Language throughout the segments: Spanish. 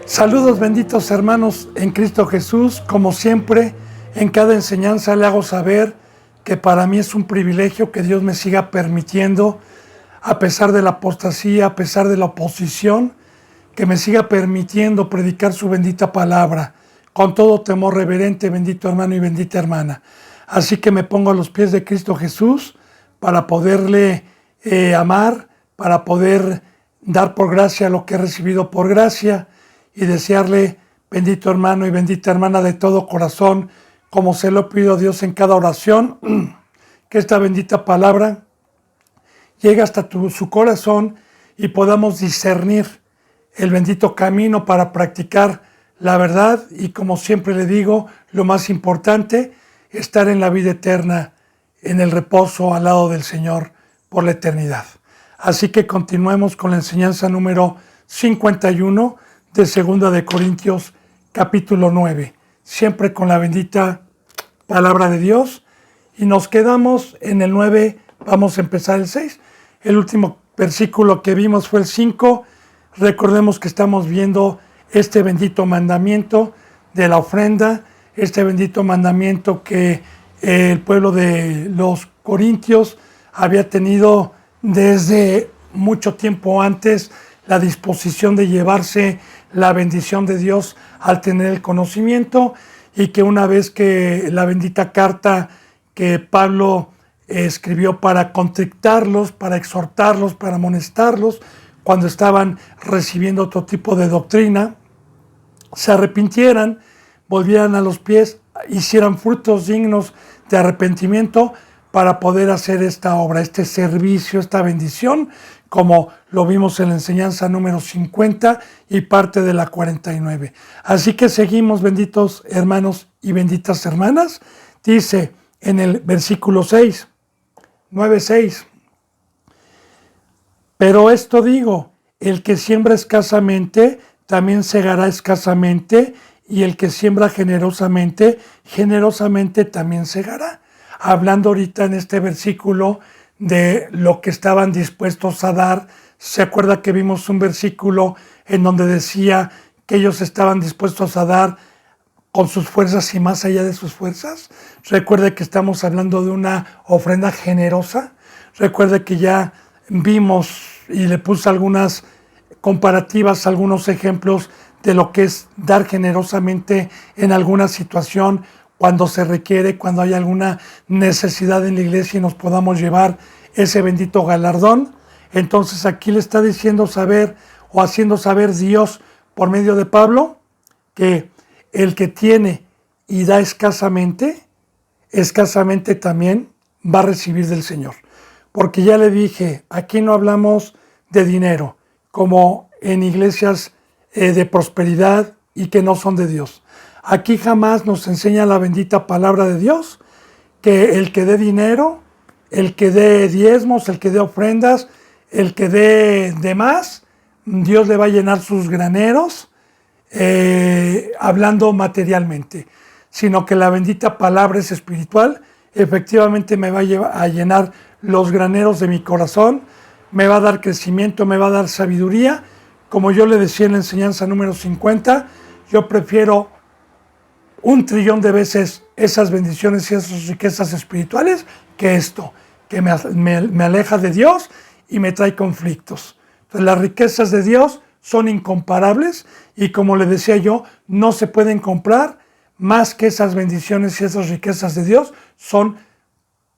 Saludos benditos hermanos en Cristo Jesús. Como siempre, en cada enseñanza le hago saber que para mí es un privilegio que Dios me siga permitiendo, a pesar de la apostasía, a pesar de la oposición, que me siga permitiendo predicar su bendita palabra, con todo temor reverente, bendito hermano y bendita hermana. Así que me pongo a los pies de Cristo Jesús para poderle amar, para poder dar por gracia lo que he recibido por gracia, y desearle, bendito hermano y bendita hermana, de todo corazón, como se lo pido a Dios en cada oración, que esta bendita palabra llegue hasta su corazón y podamos discernir el bendito camino para practicar la verdad y, como siempre le digo, lo más importante, estar en la vida eterna, en el reposo al lado del Señor por la eternidad. Así que continuemos con la enseñanza número 51 de 2 de Corintios capítulo 9, siempre con la bendita palabra de Dios, y nos quedamos en el 9, vamos a empezar el 6. El último versículo que vimos fue el 5. Recordemos que estamos viendo este bendito mandamiento de la ofrenda, este bendito mandamiento que el pueblo de los Corintios había tenido desde mucho tiempo antes, la disposición de llevarse la bendición de Dios al tener el conocimiento, y que una vez que la bendita carta que Pablo escribió para contrictarlos, para exhortarlos, para amonestarlos, cuando estaban recibiendo otro tipo de doctrina, se arrepintieran, volvieran a los pies, hicieran frutos dignos de arrepentimiento para poder hacer esta obra, este servicio, esta bendición, como lo vimos en la enseñanza número 50 y parte de la 49. Así que seguimos, benditos hermanos y benditas hermanas. Dice en el versículo 6, 9:6, pero esto digo, el que siembra escasamente, también segará escasamente, y el que siembra generosamente, generosamente también segará. Hablando ahorita en este versículo de lo que estaban dispuestos a dar. ¿Se acuerda que vimos un versículo en donde decía que ellos estaban dispuestos a dar con sus fuerzas y más allá de sus fuerzas? Recuerde que estamos hablando de una ofrenda generosa. Recuerde que ya vimos y le puse algunas comparativas, algunos ejemplos de lo que es dar generosamente en alguna situación, cuando se requiere, cuando hay alguna necesidad en la iglesia y nos podamos llevar ese bendito galardón. Entonces aquí le está diciendo saber, o haciendo saber Dios por medio de Pablo, que el que tiene y da escasamente, escasamente también va a recibir del Señor. Porque ya le dije, aquí no hablamos de dinero, como en iglesias de prosperidad y que no son de Dios. Aquí jamás nos enseña la bendita palabra de Dios que el que dé dinero, el que dé diezmos, el que dé ofrendas, el que dé demás, Dios le va a llenar sus graneros, hablando materialmente, sino que la bendita palabra es espiritual. Efectivamente me va a llenar los graneros de mi corazón, me va a dar crecimiento, me va a dar sabiduría. Como yo le decía en la enseñanza número 50, yo prefiero 1.000.000.000 de veces esas bendiciones y esas riquezas espirituales que esto, que me aleja de Dios y me trae conflictos. Entonces, las riquezas de Dios son incomparables y, como le decía yo, no se pueden comprar más que esas bendiciones y esas riquezas de Dios son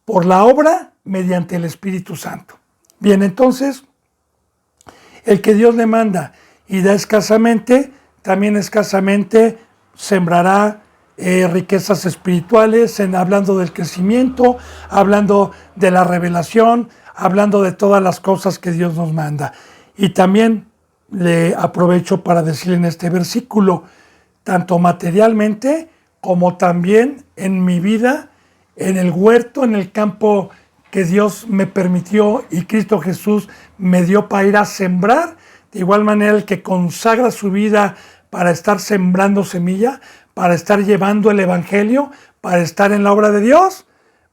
por la obra mediante el Espíritu Santo. Bien, entonces, el que Dios le manda y da escasamente, también escasamente sembrará riquezas espirituales, hablando del crecimiento, hablando de la revelación, hablando de todas las cosas que Dios nos manda. Y también le aprovecho para decirle en este versículo, tanto materialmente como también en mi vida, en el huerto, en el campo que Dios me permitió y Cristo Jesús me dio para ir a sembrar. De igual manera, el que consagra su vida para estar sembrando semilla, para estar llevando el evangelio, para estar en la obra de Dios.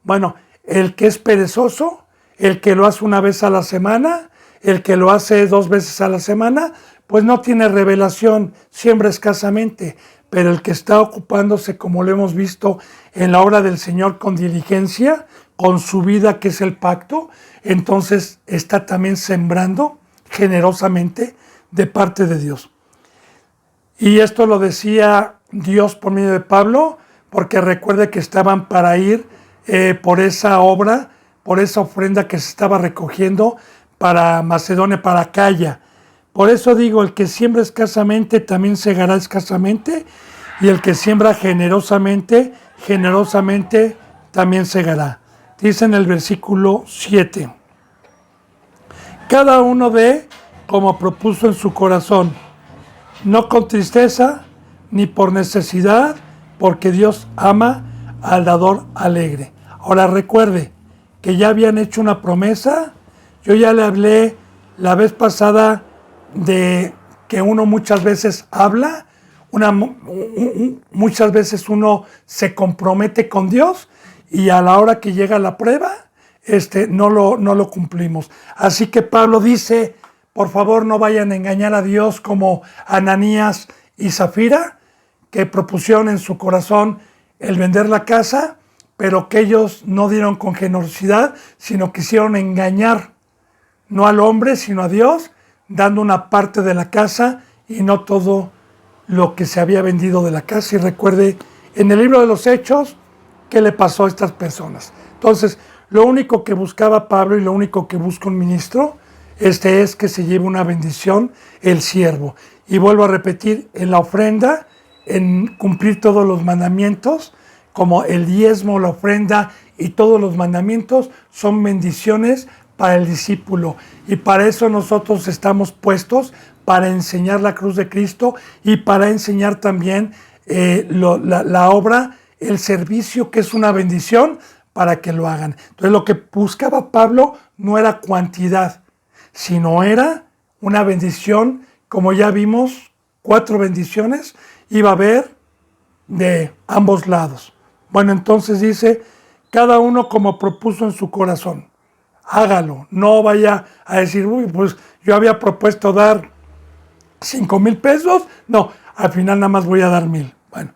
Bueno, el que es perezoso, el que lo hace una vez a la semana, El que lo hace 2 veces a la semana, pues no tiene revelación, siembra escasamente, pero el que está ocupándose, como lo hemos visto en la obra del Señor, con diligencia, con su vida, que es el pacto, entonces está también sembrando generosamente de parte de Dios. Y esto lo decía Dios por medio de Pablo, porque recuerde que estaban para ir por esa obra, por esa ofrenda que se estaba recogiendo para Macedonia, para Acaya. Por eso digo, el que siembra escasamente también segará escasamente, y el que siembra generosamente, generosamente también segará. Dice en el versículo 7, cada uno dé como propuso en su corazón, no con tristeza ni por necesidad, porque Dios ama al dador alegre. Ahora recuerde que ya habían hecho una promesa. Yo ya le hablé la vez pasada de que uno muchas veces habla, muchas veces uno se compromete con Dios y a la hora que llega la prueba, no lo cumplimos. Así que Pablo dice, por favor no vayan a engañar a Dios como Ananías y Zafira, que propusieron en su corazón el vender la casa, pero que ellos no dieron con generosidad, sino quisieron engañar, no al hombre, sino a Dios, dando una parte de la casa y no todo lo que se había vendido de la casa. Y recuerde, en el libro de los Hechos, ¿qué le pasó a estas personas? Entonces, lo único que buscaba Pablo y lo único que busca un ministro, es que se lleve una bendición el siervo. Y vuelvo a repetir, en la ofrenda, en cumplir todos los mandamientos, como el diezmo, la ofrenda y todos los mandamientos, son bendiciones para el discípulo. Y para eso nosotros estamos puestos, para enseñar la cruz de Cristo y para enseñar también la obra, el servicio, que es una bendición, para que lo hagan. Entonces lo que buscaba Pablo no era cantidad, sino era una bendición. Como ya vimos, 4 bendiciones iba a haber de ambos lados. Bueno, entonces dice, cada uno como propuso en su corazón. Hágalo, no vaya a decir, uy, pues yo había propuesto dar 5,000 pesos, no, al final nada más voy a dar 1,000. Bueno,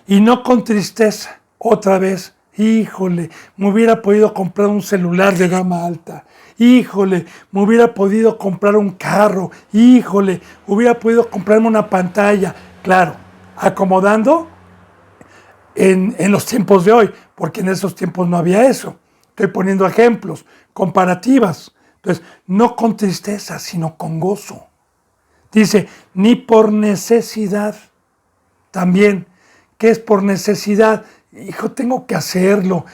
y no con tristeza, otra vez, híjole, me hubiera podido comprar un celular de gama alta, híjole, me hubiera podido comprar un carro, híjole, hubiera podido comprarme una pantalla. Claro, acomodando en los tiempos de hoy, porque en esos tiempos no había eso. Estoy poniendo ejemplos, comparativas. Entonces, no con tristeza, sino con gozo. Dice, ni por necesidad. También, ¿qué es por necesidad? Hijo, tengo que hacerlo.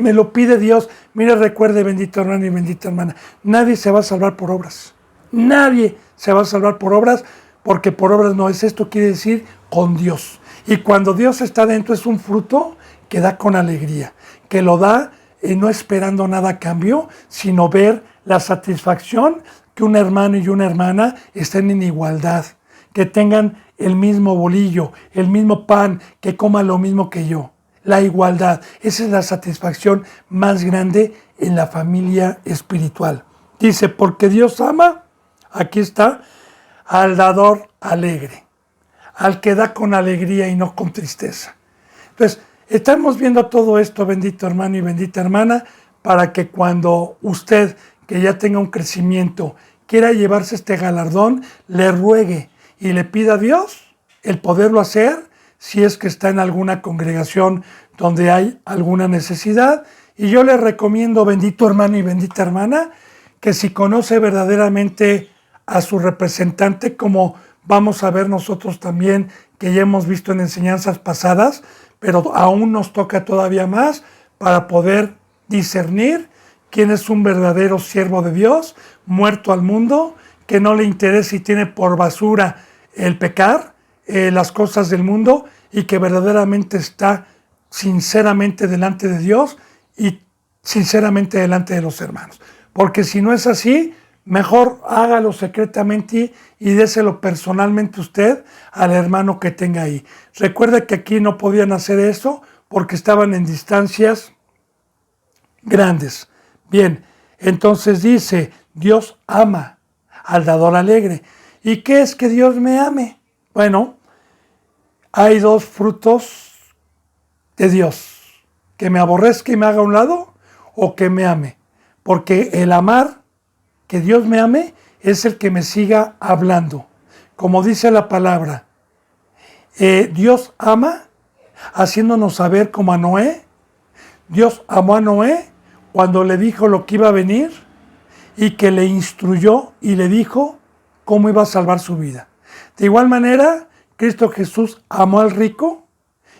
Me lo pide Dios. Mire, recuerde, bendito hermano y bendita hermana, nadie se va a salvar por obras. Nadie se va a salvar por obras, porque por obras no es. Esto quiere decir con Dios. Y cuando Dios está dentro, es un fruto que da con alegría, que lo da no esperando nada a cambio, sino ver la satisfacción que un hermano y una hermana estén en igualdad, que tengan el mismo bolillo, el mismo pan, que coman lo mismo que yo. La igualdad, esa es la satisfacción más grande en la familia espiritual. Dice, porque Dios ama, aquí está, al dador alegre, al que da con alegría y no con tristeza. Entonces, estamos viendo todo esto, bendito hermano y bendita hermana, para que cuando usted, que ya tenga un crecimiento, quiera llevarse este galardón, le ruegue y le pida a Dios el poderlo hacer, si es que está en alguna congregación donde hay alguna necesidad. Y yo le recomiendo, bendito hermano y bendita hermana, que si conoce verdaderamente a su representante, como vamos a ver nosotros también, que ya hemos visto en enseñanzas pasadas, pero aún nos toca todavía más para poder discernir quién es un verdadero siervo de Dios, muerto al mundo, que no le interesa y tiene por basura el pecar, las cosas del mundo, y que verdaderamente está sinceramente delante de Dios y sinceramente delante de los hermanos. Porque si no es así, mejor hágalo secretamente y déselo personalmente usted al hermano que tenga ahí. Recuerda que aquí no podían hacer eso porque estaban en distancias grandes. Bien, entonces dice, Dios ama al dador alegre. ¿Y qué es que Dios me ame? Bueno, hay dos frutos de Dios: que me aborrezca y me haga a un lado, o que me ame. Porque el amar, que Dios me ame, es el que me siga hablando. Como dice la palabra, Dios ama haciéndonos saber, como a Noé. Dios amó a Noé cuando le dijo lo que iba a venir y que le instruyó y le dijo cómo iba a salvar su vida. De igual manera, Cristo Jesús amó al rico,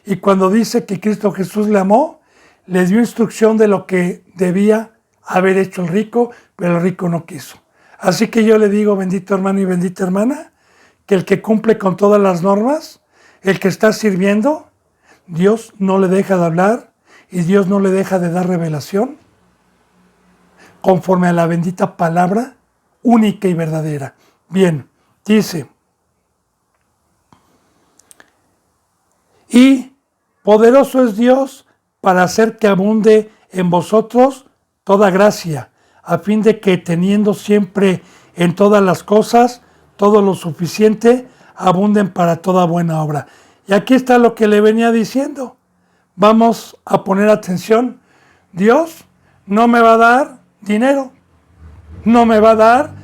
y cuando dice que Cristo Jesús le amó, le dio instrucción de lo que debía haber hecho el rico, pero el rico no quiso. Así que yo le digo, bendito hermano y bendita hermana, que el que cumple con todas las normas, el que está sirviendo, Dios no le deja de hablar y Dios no le deja de dar revelación conforme a la bendita palabra única y verdadera. Bien, dice: y poderoso es Dios para hacer que abunde en vosotros toda gracia, a fin de que, teniendo siempre en todas las cosas todo lo suficiente, abunden para toda buena obra. Y aquí está lo que le venía diciendo. Vamos a poner atención. Dios no me va a dar dinero, no me va a dar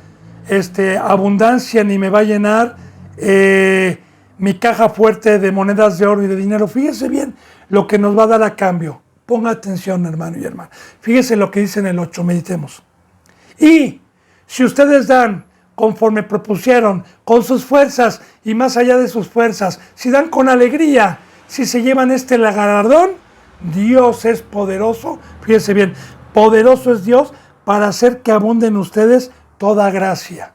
abundancia, ni me va a llenar mi caja fuerte de monedas de oro y de dinero. Fíjese bien lo que nos va a dar a cambio. Ponga atención, hermano y hermana. Fíjese lo que dice en el 8, meditemos. Y si ustedes dan conforme propusieron, con sus fuerzas y más allá de sus fuerzas, si dan con alegría, si se llevan galardón, Dios es poderoso. Fíjese bien, poderoso es Dios para hacer que abunde en ustedes toda gracia.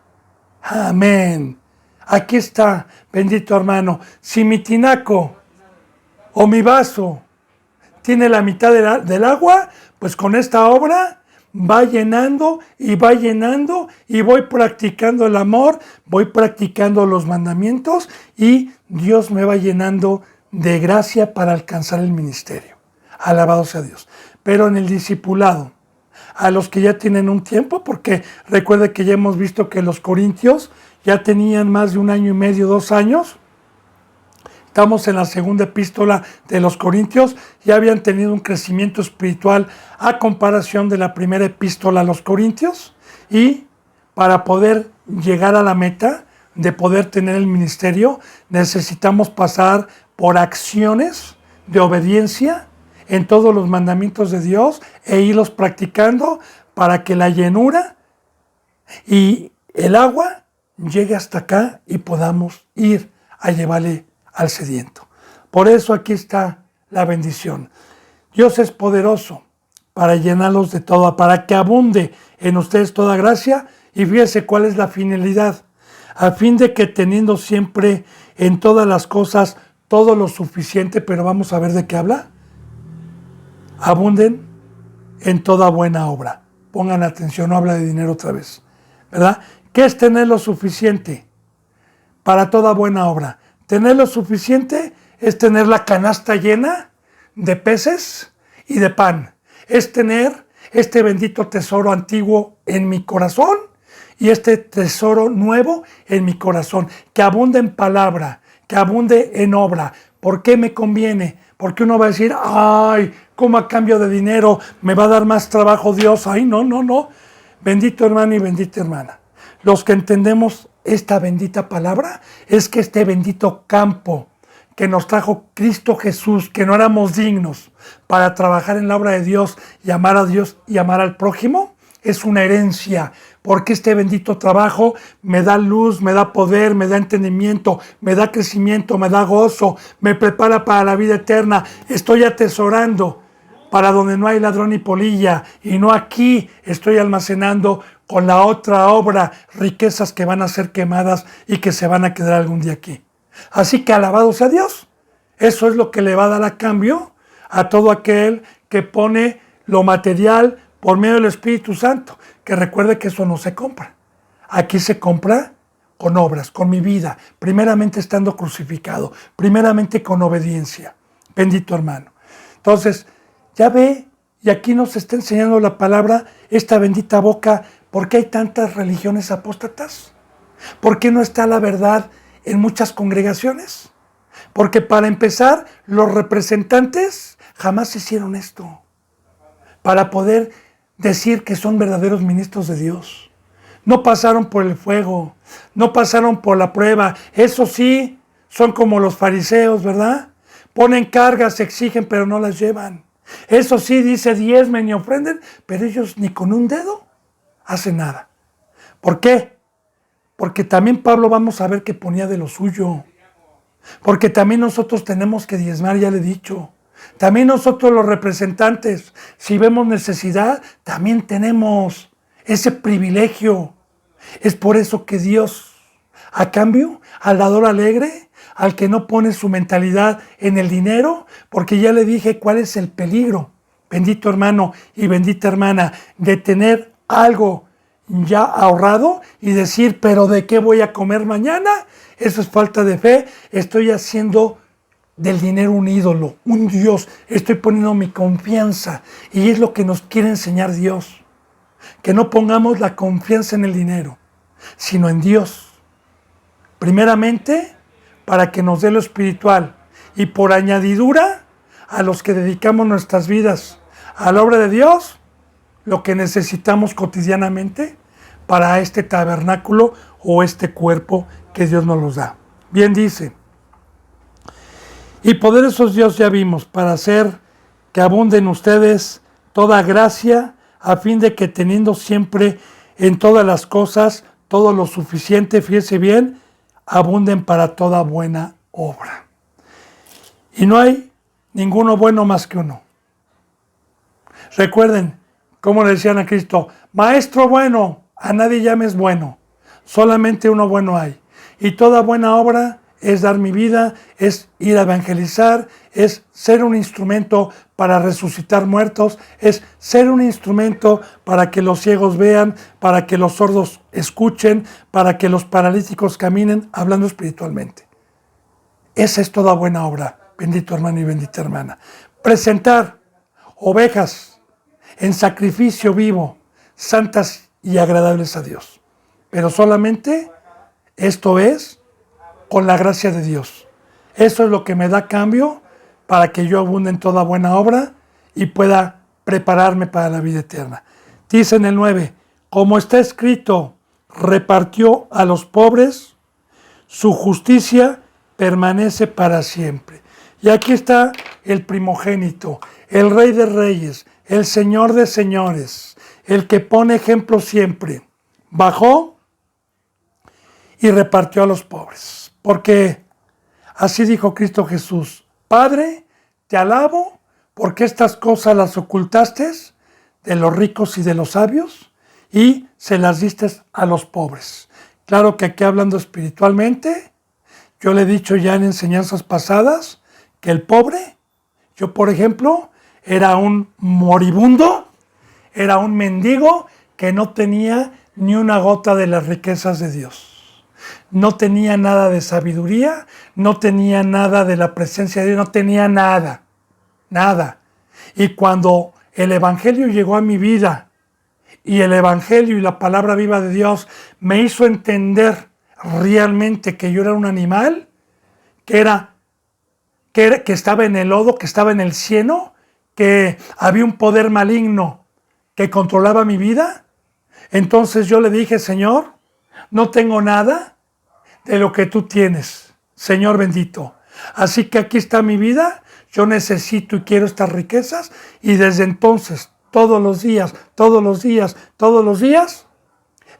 Amén. Aquí está, bendito hermano. Si mi tinaco o mi vaso tiene la mitad del agua, pues con esta obra va llenando y va llenando, y voy practicando el amor, voy practicando los mandamientos, y Dios me va llenando de gracia para alcanzar el ministerio. Alabado sea Dios. Pero en el discipulado, a los que ya tienen un tiempo, porque recuerde que ya hemos visto que los corintios ya tenían más de 1 año y medio, 2 años. Estamos en la segunda epístola de los Corintios, ya habían tenido un crecimiento espiritual a comparación de la primera epístola a los Corintios, y para poder llegar a la meta de poder tener el ministerio, necesitamos pasar por acciones de obediencia en todos los mandamientos de Dios e irlos practicando para que la llenura y el agua llegue hasta acá y podamos ir a llevarle al sediento. Por eso aquí está la bendición. Dios es poderoso para llenarlos de todo, para que abunde en ustedes toda gracia. Y fíjese cuál es la finalidad: a fin de que, teniendo siempre en todas las cosas todo lo suficiente, pero vamos a ver de qué habla, abunden en toda buena obra. Pongan atención, no habla de dinero otra vez, ¿verdad? ¿Qué es tener lo suficiente para toda buena obra? Tener lo suficiente es tener la canasta llena de peces y de pan. Es tener este bendito tesoro antiguo en mi corazón y este tesoro nuevo en mi corazón. Que abunde en palabra, que abunde en obra. ¿Por qué me conviene? Porque uno va a decir, ay, ¿cómo a cambio de dinero me va a dar más trabajo Dios? Ay, no, no, no. Bendito hermano y bendita hermana. Los que entendemos esta bendita palabra es que este bendito campo que nos trajo Cristo Jesús, que no éramos dignos para trabajar en la obra de Dios y amar a Dios y amar al prójimo, es una herencia, porque este bendito trabajo me da luz, me da poder, me da entendimiento, me da crecimiento, me da gozo, me prepara para la vida eterna. Estoy atesorando para donde no hay ladrón ni polilla, y no aquí estoy almacenando con la otra obra riquezas que van a ser quemadas y que se van a quedar algún día aquí. Así que alabado sea Dios. Eso es lo que le va a dar a cambio a todo aquel que pone lo material por medio del Espíritu Santo. Que recuerde que eso no se compra. Aquí se compra con obras, con mi vida, primeramente estando crucificado, primeramente con obediencia. Bendito hermano. Entonces, ya ve, y aquí nos está enseñando la palabra, esta bendita boca ¿Por qué hay tantas religiones apóstatas? ¿Por qué no está la verdad en muchas congregaciones? Porque para empezar, los representantes jamás hicieron esto para poder decir que son verdaderos ministros de Dios. No pasaron por el fuego, no pasaron por la prueba. Eso sí, son como los fariseos, ¿verdad? Ponen cargas, exigen, pero no las llevan. Eso sí, dice diezmen y ofrenden, pero ellos ni con un dedo hacen nada. ¿Por qué? Porque también Pablo vamos a ver que ponía de lo suyo. Porque también nosotros tenemos que diezmar, ya le he dicho. También nosotros los representantes, si vemos necesidad, también tenemos ese privilegio. Es por eso que Dios, a cambio, al dador alegre, al que no pone su mentalidad en el dinero, porque ya le dije cuál es el peligro, bendito hermano y bendita hermana, de tener algo ya ahorrado y decir, pero ¿de qué voy a comer mañana? Eso es falta de fe. Estoy haciendo del dinero un ídolo, un Dios. Estoy poniendo mi confianza y es lo que nos quiere enseñar Dios. Que no pongamos la confianza en el dinero, sino en Dios. Primeramente, para que nos dé lo espiritual y por añadidura a los que dedicamos nuestras vidas a la obra de Dios, lo que necesitamos cotidianamente para este tabernáculo o este cuerpo que Dios nos los da. Bien dice, y poderosos Dios ya vimos, para hacer que abunde en ustedes toda gracia, a fin de que teniendo siempre en todas las cosas todo lo suficiente, fíjese bien, abunden para toda buena obra. Y no hay ninguno bueno más que uno. Recuerden, como le decían a Cristo, maestro bueno, a nadie llames bueno, solamente uno bueno hay. Y toda buena obra es dar mi vida, es ir a evangelizar, es ser un instrumento para resucitar muertos, es ser un instrumento para que los ciegos vean, para que los sordos escuchen, para que los paralíticos caminen, hablando espiritualmente. Esa es toda buena obra, bendito hermano y bendita hermana. Presentar ovejas en sacrificio vivo, santas y agradables a Dios. Pero solamente esto es con la gracia de Dios. Eso es lo que me da cambio para que yo abunde en toda buena obra y pueda prepararme para la vida eterna. Dice en el 9, como está escrito, repartió a los pobres, su justicia permanece para siempre. Y aquí está el primogénito, el Rey de Reyes, el Señor de Señores, el que pone ejemplo siempre. Bajó y repartió a los pobres. Porque así dijo Cristo Jesús, Padre, te alabo porque estas cosas las ocultaste de los ricos y de los sabios y se las diste a los pobres. Claro que aquí hablando espiritualmente, yo le he dicho ya en enseñanzas pasadas que el pobre, yo por ejemplo, era un moribundo, era un mendigo que no tenía ni una gota de las riquezas de Dios. No tenía nada de sabiduría, no tenía nada de la presencia de Dios, no tenía nada, nada. Y cuando el Evangelio llegó a mi vida y el Evangelio y la palabra viva de Dios me hizo entender realmente que yo era un animal, que estaba en el lodo, que estaba en el cieno, que había un poder maligno que controlaba mi vida, entonces yo le dije, Señor, no tengo nada de lo que tú tienes, Señor bendito. Así que aquí está mi vida, yo necesito y quiero estas riquezas, y desde entonces, todos los días,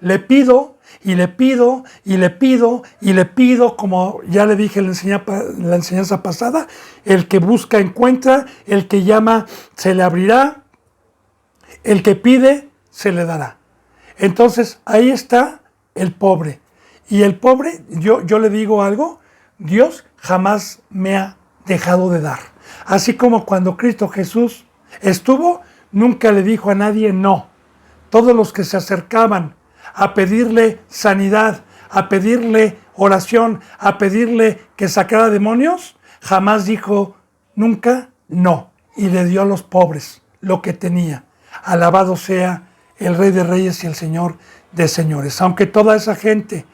le pido, y le pido, y le pido, y le pido, como ya le dije en la enseñanza pasada, el que busca encuentra, el que llama se le abrirá, el que pide se le dará. Entonces ahí está el pobre. Y el pobre, yo le digo algo, Dios jamás me ha dejado de dar. Así como cuando Cristo Jesús estuvo, nunca le dijo a nadie no. Todos los que se acercaban a pedirle sanidad, a pedirle oración, a pedirle que sacara demonios, jamás dijo nunca no. Y le dio a los pobres lo que tenía. Alabado sea el Rey de Reyes y el Señor de Señores. Aunque toda esa gente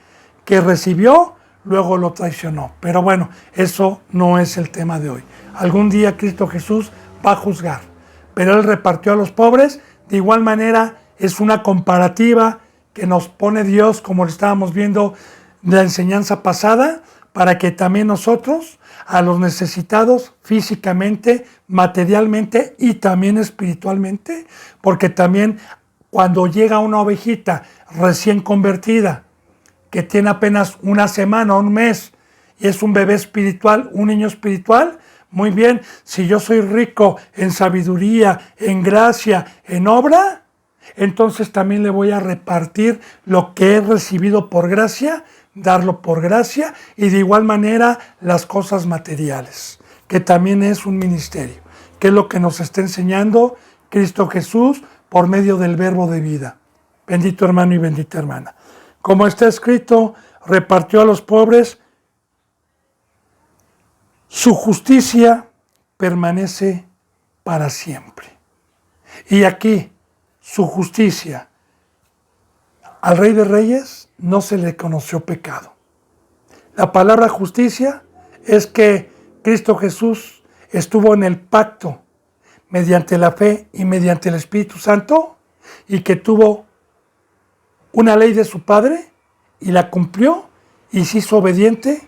que recibió, luego lo traicionó. Pero bueno, eso no es el tema de hoy. Algún día Cristo Jesús va a juzgar, pero Él repartió a los pobres. De igual manera, es una comparativa que nos pone Dios, como lo estábamos viendo de la enseñanza pasada, para que también nosotros, a los necesitados físicamente, materialmente y también espiritualmente, porque también cuando llega una ovejita recién convertida, que tiene apenas una semana o un mes, y es un bebé espiritual, un niño espiritual, muy bien, si yo soy rico en sabiduría, en gracia, en obra, entonces también le voy a repartir lo que he recibido por gracia, darlo por gracia, y de igual manera las cosas materiales, que también es un ministerio, que es lo que nos está enseñando Cristo Jesús por medio del verbo de vida. Bendito hermano y bendita hermana. Como está escrito, repartió a los pobres, su justicia permanece para siempre. Y aquí, su justicia, al Rey de Reyes no se le conoció pecado. La palabra justicia es que Cristo Jesús estuvo en el pacto mediante la fe y mediante el Espíritu Santo, y que tuvo una ley de su Padre y la cumplió y se hizo obediente,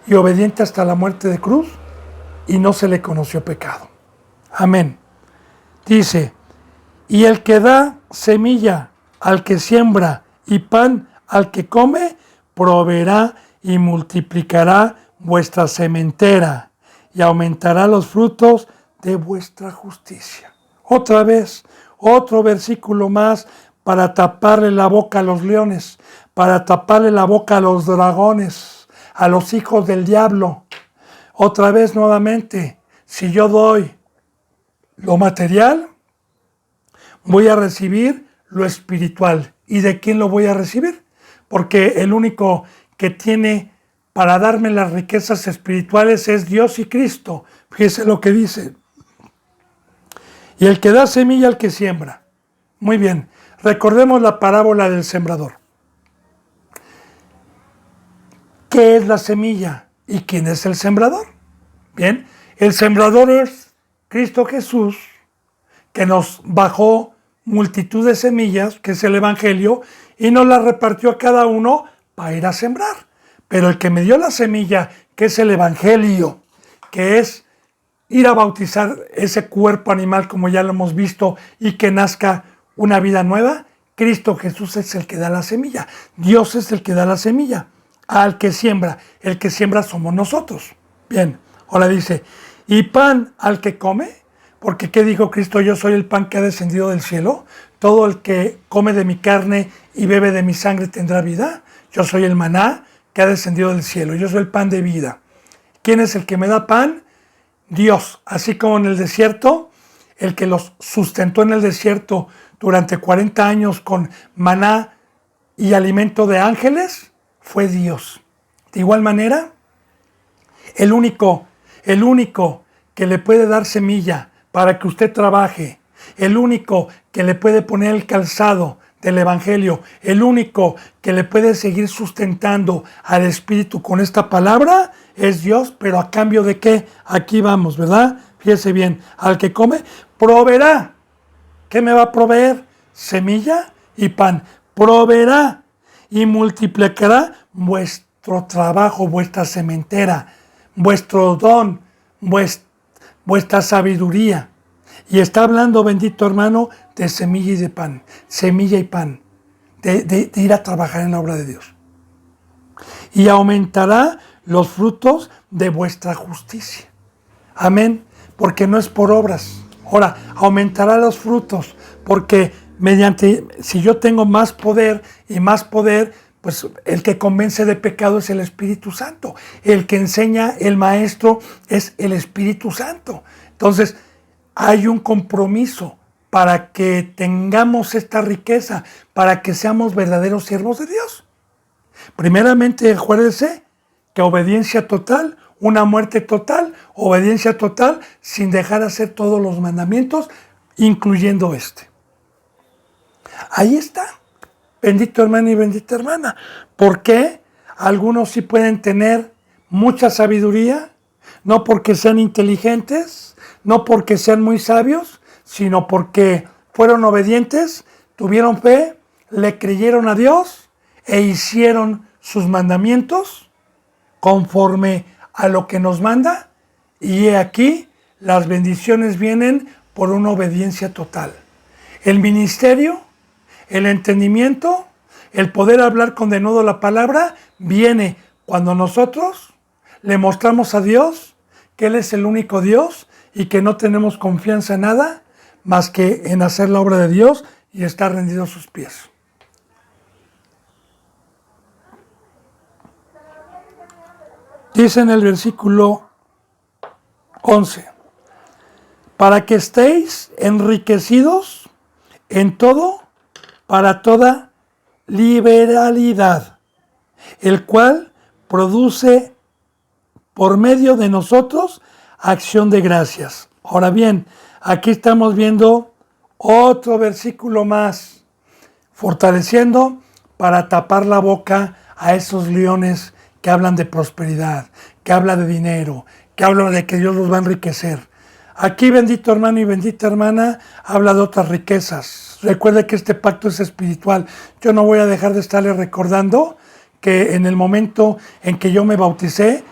y obediente hasta la muerte de cruz, y no se le conoció pecado. Amén. Dice, y el que da semilla al que siembra y pan al que come, proveerá y multiplicará vuestra sementera y aumentará los frutos de vuestra justicia. Otra vez, otro versículo más para taparle la boca a los leones, para taparle la boca a los dragones, a los hijos del diablo. Otra vez nuevamente, si yo doy lo material, voy a recibir lo espiritual. ¿Y de quién lo voy a recibir? Porque el único que tiene para darme las riquezas espirituales es Dios y Cristo. Fíjese lo que dice. Y el que da semilla al que siembra. Muy bien, recordemos la parábola del sembrador. ¿Qué es la semilla y quién es el sembrador? Bien, el sembrador es Cristo Jesús, que nos bajó multitud de semillas, que es el Evangelio, y nos las repartió a cada uno para ir a sembrar. Pero el que me dio la semilla, que es el Evangelio, que es ir a bautizar ese cuerpo animal, como ya lo hemos visto, y que nazca una vida nueva, Cristo Jesús es el que da la semilla. Dios es el que da la semilla al que siembra. El que siembra somos nosotros. Bien, ahora dice, ¿y pan al que come? Porque ¿qué dijo Cristo? Yo soy el pan que ha descendido del cielo. Todo el que come de mi carne y bebe de mi sangre tendrá vida. Yo soy el maná que ha descendido del cielo. Yo soy el pan de vida. ¿Quién es el que me da pan? Dios. Así como en el desierto, el que los sustentó en el desierto durante 40 años con maná y alimento de ángeles, fue Dios. De igual manera, el único que le puede dar semilla para que usted trabaje, el único que le puede poner el calzado del Evangelio, el único que le puede seguir sustentando al Espíritu con esta palabra es Dios. Pero ¿a cambio de qué? Aquí vamos, ¿verdad? Fíjese bien, al que come, proveerá. ¿Qué me va a proveer? Semilla y pan. Proveerá y multiplicará vuestro trabajo, vuestra sementera, vuestro don, vuestra sabiduría. Y está hablando, bendito hermano, de semilla y de pan, semilla y pan, de ir a trabajar en la obra de Dios. Y aumentará los frutos de vuestra justicia. Amén, porque no es por obras. Ahora, aumentará los frutos, porque si yo tengo más poder y más poder, pues el que convence de pecado es el Espíritu Santo. El que enseña, el maestro, es el Espíritu Santo. Entonces, hay un compromiso para que tengamos esta riqueza, para que seamos verdaderos siervos de Dios. Primeramente, acuérdese que obediencia total, una muerte total, obediencia total, sin dejar hacer todos los mandamientos, incluyendo este. Ahí está, bendito hermano y bendita hermana. ¿Por qué? Algunos sí pueden tener mucha sabiduría, no porque sean inteligentes, no porque sean muy sabios, sino porque fueron obedientes, tuvieron fe, le creyeron a Dios e hicieron sus mandamientos conforme a lo que nos manda. Y he aquí, las bendiciones vienen por una obediencia total. El ministerio, el entendimiento, el poder hablar con denuedo la palabra, viene cuando nosotros le mostramos a Dios que Él es el único Dios y que no tenemos confianza en nada más que en hacer la obra de Dios y estar rendidos a sus pies. Dice en el versículo 11, para que estéis enriquecidos en todo, para toda liberalidad, el cual produce por medio de nosotros acción de gracias. Ahora bien, aquí estamos viendo otro versículo más, fortaleciendo para tapar la boca a esos leones que hablan de prosperidad, que hablan de dinero, que hablan de que Dios los va a enriquecer. Aquí, bendito hermano y bendita hermana, habla de otras riquezas. Recuerde que este pacto es espiritual. Yo no voy a dejar de estarle recordando que en el momento en que yo me bauticé,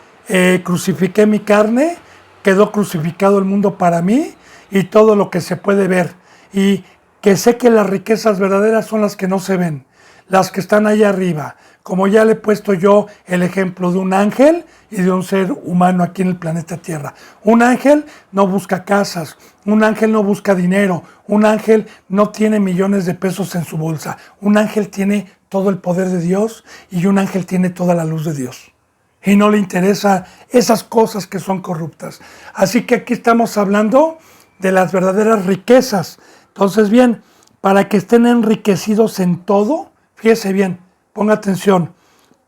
crucifiqué mi carne, quedó crucificado el mundo para mí y todo lo que se puede ver. Y que sé que las riquezas verdaderas son las que no se ven, las que están ahí arriba. Como ya le he puesto yo el ejemplo de un ángel y de un ser humano aquí en el planeta Tierra. Un ángel no busca casas, un ángel no busca dinero, un ángel no tiene millones de pesos en su bolsa. Un ángel tiene todo el poder de Dios y un ángel tiene toda la luz de Dios. Y no le interesa esas cosas que son corruptas. Así que aquí estamos hablando de las verdaderas riquezas. Entonces, bien, para que estén enriquecidos en todo, fíjese bien, ponga atención,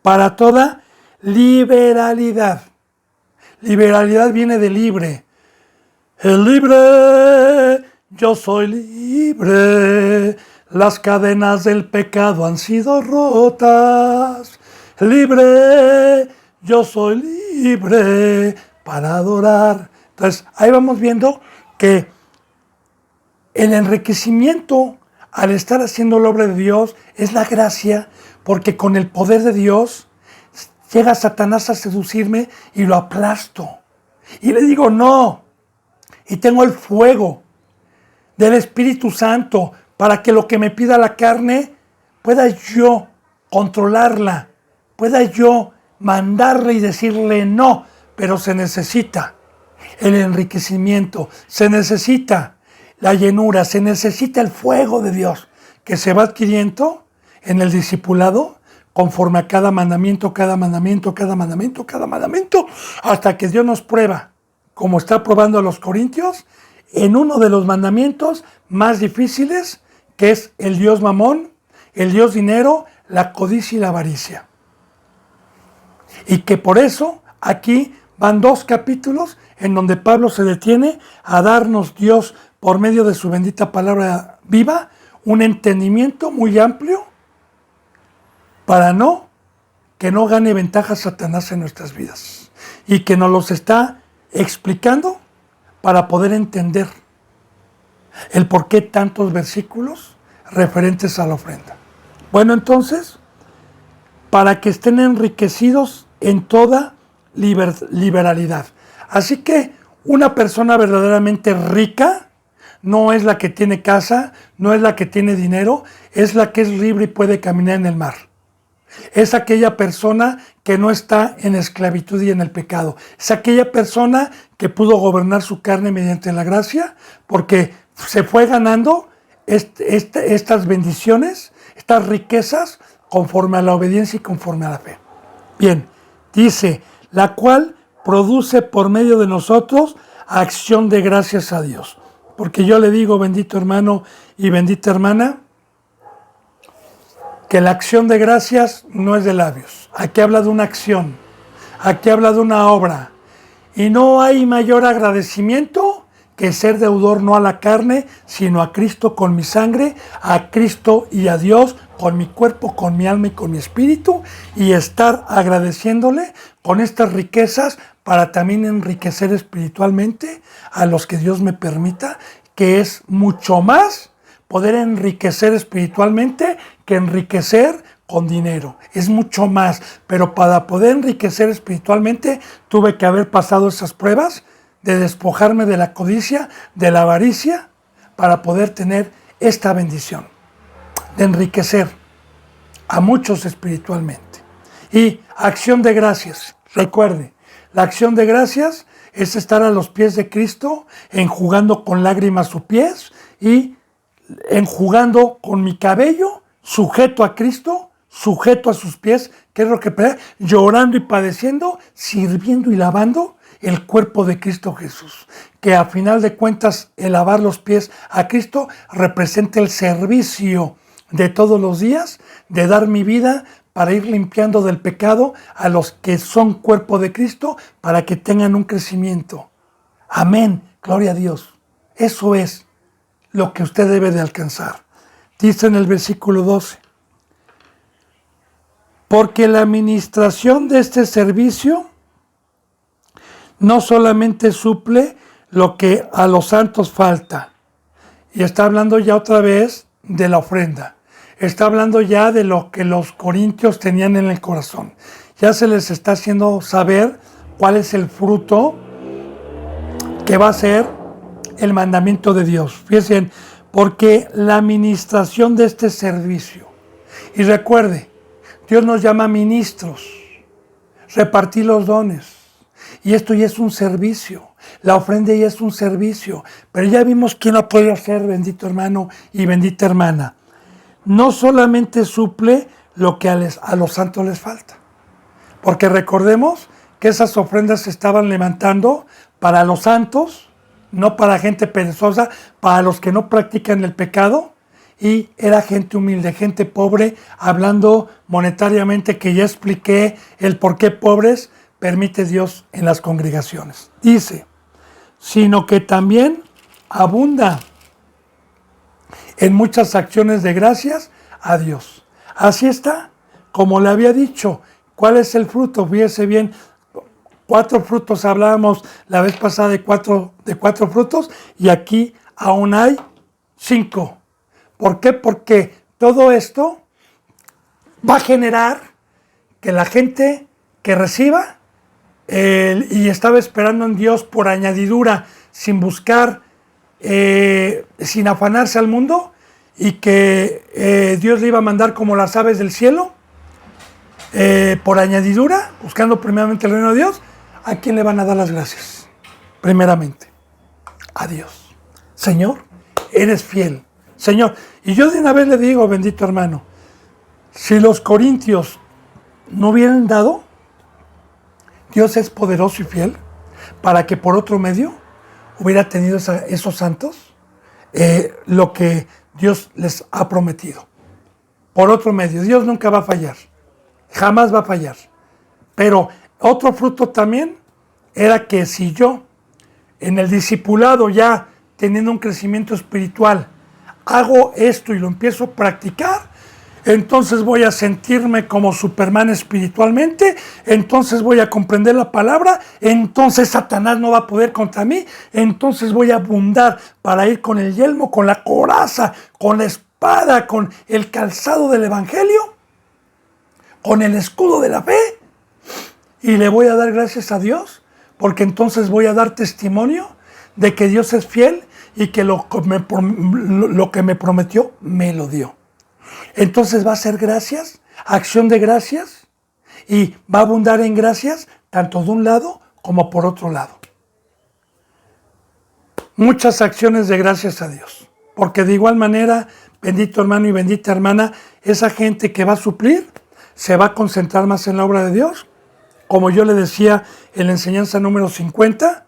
para toda liberalidad. Liberalidad viene de libre. El libre, yo soy libre. Las cadenas del pecado han sido rotas. Libre, yo soy libre para adorar. Entonces, ahí vamos viendo que el enriquecimiento al estar haciendo la obra de Dios es la gracia, porque con el poder de Dios llega Satanás a seducirme y lo aplasto. Y le digo no. Y tengo el fuego del Espíritu Santo para que lo que me pida la carne pueda yo controlarla, pueda yo mandarle y decirle no, pero se necesita el enriquecimiento, se necesita la llenura, se necesita el fuego de Dios que se va adquiriendo en el discipulado conforme a cada mandamiento, cada mandamiento, cada mandamiento, cada mandamiento, hasta que Dios nos prueba, como está probando a los corintios, en uno de los mandamientos más difíciles, que es el Dios mamón, el Dios dinero, la codicia y la avaricia. Y que por eso aquí van 2 capítulos en donde Pablo se detiene a darnos Dios, por medio de su bendita palabra viva, un entendimiento muy amplio para que no gane ventaja Satanás en nuestras vidas. Y que nos los está explicando para poder entender el por qué tantos versículos referentes a la ofrenda. Bueno, entonces, para que estén enriquecidos en toda liberalidad. Así que una persona verdaderamente rica no es la que tiene casa, no es la que tiene dinero, es la que es libre y puede caminar en el mar. Es aquella persona que no está en esclavitud y en el pecado. Es aquella persona que pudo gobernar su carne mediante la gracia, porque se fue ganando estas bendiciones, estas riquezas, conforme a la obediencia y conforme a la fe. Bien, dice, la cual produce por medio de nosotros acción de gracias a Dios. Porque yo le digo, bendito hermano y bendita hermana, que la acción de gracias no es de labios. Aquí habla de una acción, aquí habla de una obra. Y no hay mayor agradecimiento que ser deudor no a la carne, sino a Cristo con mi sangre, a Cristo y a Dios con mi cuerpo, con mi alma y con mi espíritu, y estar agradeciéndole con estas riquezas para también enriquecer espiritualmente a los que Dios me permita, que es mucho más poder enriquecer espiritualmente que enriquecer con dinero. Es mucho más, pero para poder enriquecer espiritualmente tuve que haber pasado esas pruebas de despojarme de la codicia, de la avaricia, para poder tener esta bendición de enriquecer a muchos espiritualmente. Y acción de gracias. Recuerde, la acción de gracias es estar a los pies de Cristo, enjugando con lágrimas sus pies y enjugando con mi cabello, sujeto a Cristo, sujeto a sus pies, que es lo que llorando y padeciendo, sirviendo y lavando el cuerpo de Cristo Jesús. Que a final de cuentas el lavar los pies a Cristo representa el servicio de todos los días, de dar mi vida para ir limpiando del pecado a los que son cuerpo de Cristo, para que tengan un crecimiento. Amén, gloria a Dios. Eso es lo que usted debe de alcanzar. Dice en el versículo 12, porque la administración de este servicio no solamente suple lo que a los santos falta, y está hablando ya otra vez de la ofrenda, está hablando ya de lo que los corintios tenían en el corazón, ya se les está haciendo saber cuál es el fruto que va a ser el mandamiento de Dios. Fíjense, porque la administración de este servicio, y recuerde, Dios nos llama ministros, repartir los dones, y esto ya es un servicio, la ofrenda ya es un servicio, pero ya vimos quién lo puede hacer, bendito hermano y bendita hermana. No solamente suple lo que a los santos les falta, porque recordemos que esas ofrendas se estaban levantando para los santos, no para gente perezosa, para los que no practican el pecado, y era gente humilde, gente pobre, hablando monetariamente, que ya expliqué el por qué pobres permite Dios en las congregaciones. Dice, sino que también abunda en muchas acciones de gracias a Dios. Así está, como le había dicho. ¿Cuál es el fruto? Fíjese bien, 4 frutos, hablábamos la vez pasada de cuatro frutos, y aquí aún hay 5. ¿Por qué? Porque todo esto va a generar que la gente que reciba y estaba esperando en Dios por añadidura, sin buscar, sin afanarse al mundo, y que Dios le iba a mandar como las aves del cielo, por añadidura, buscando primeramente el reino de Dios. ¿A quién le van a dar las gracias? Primeramente, a Dios. Señor, eres fiel. Señor, y yo de una vez le digo, bendito hermano, si los corintios no hubieran dado, Dios es poderoso y fiel para que por otro medio hubiera tenido esos santos lo que Dios les ha prometido. Por otro medio, Dios nunca va a fallar, jamás va a fallar. Pero otro fruto también era que si yo en el discipulado, ya teniendo un crecimiento espiritual, hago esto y lo empiezo a practicar, entonces voy a sentirme como Superman espiritualmente, entonces voy a comprender la palabra, entonces Satanás no va a poder contra mí, entonces voy a abundar para ir con el yelmo, con la coraza, con la espada, con el calzado del evangelio, con el escudo de la fe, y le voy a dar gracias a Dios, porque entonces voy a dar testimonio de que Dios es fiel y que lo que me prometió me lo dio. Entonces va a ser gracias, acción de gracias, y va a abundar en gracias tanto de un lado como por otro lado. Muchas acciones de gracias a Dios, porque de igual manera, bendito hermano y bendita hermana, esa gente que va a suplir se va a concentrar más en la obra de Dios. Como yo le decía en la enseñanza número 50,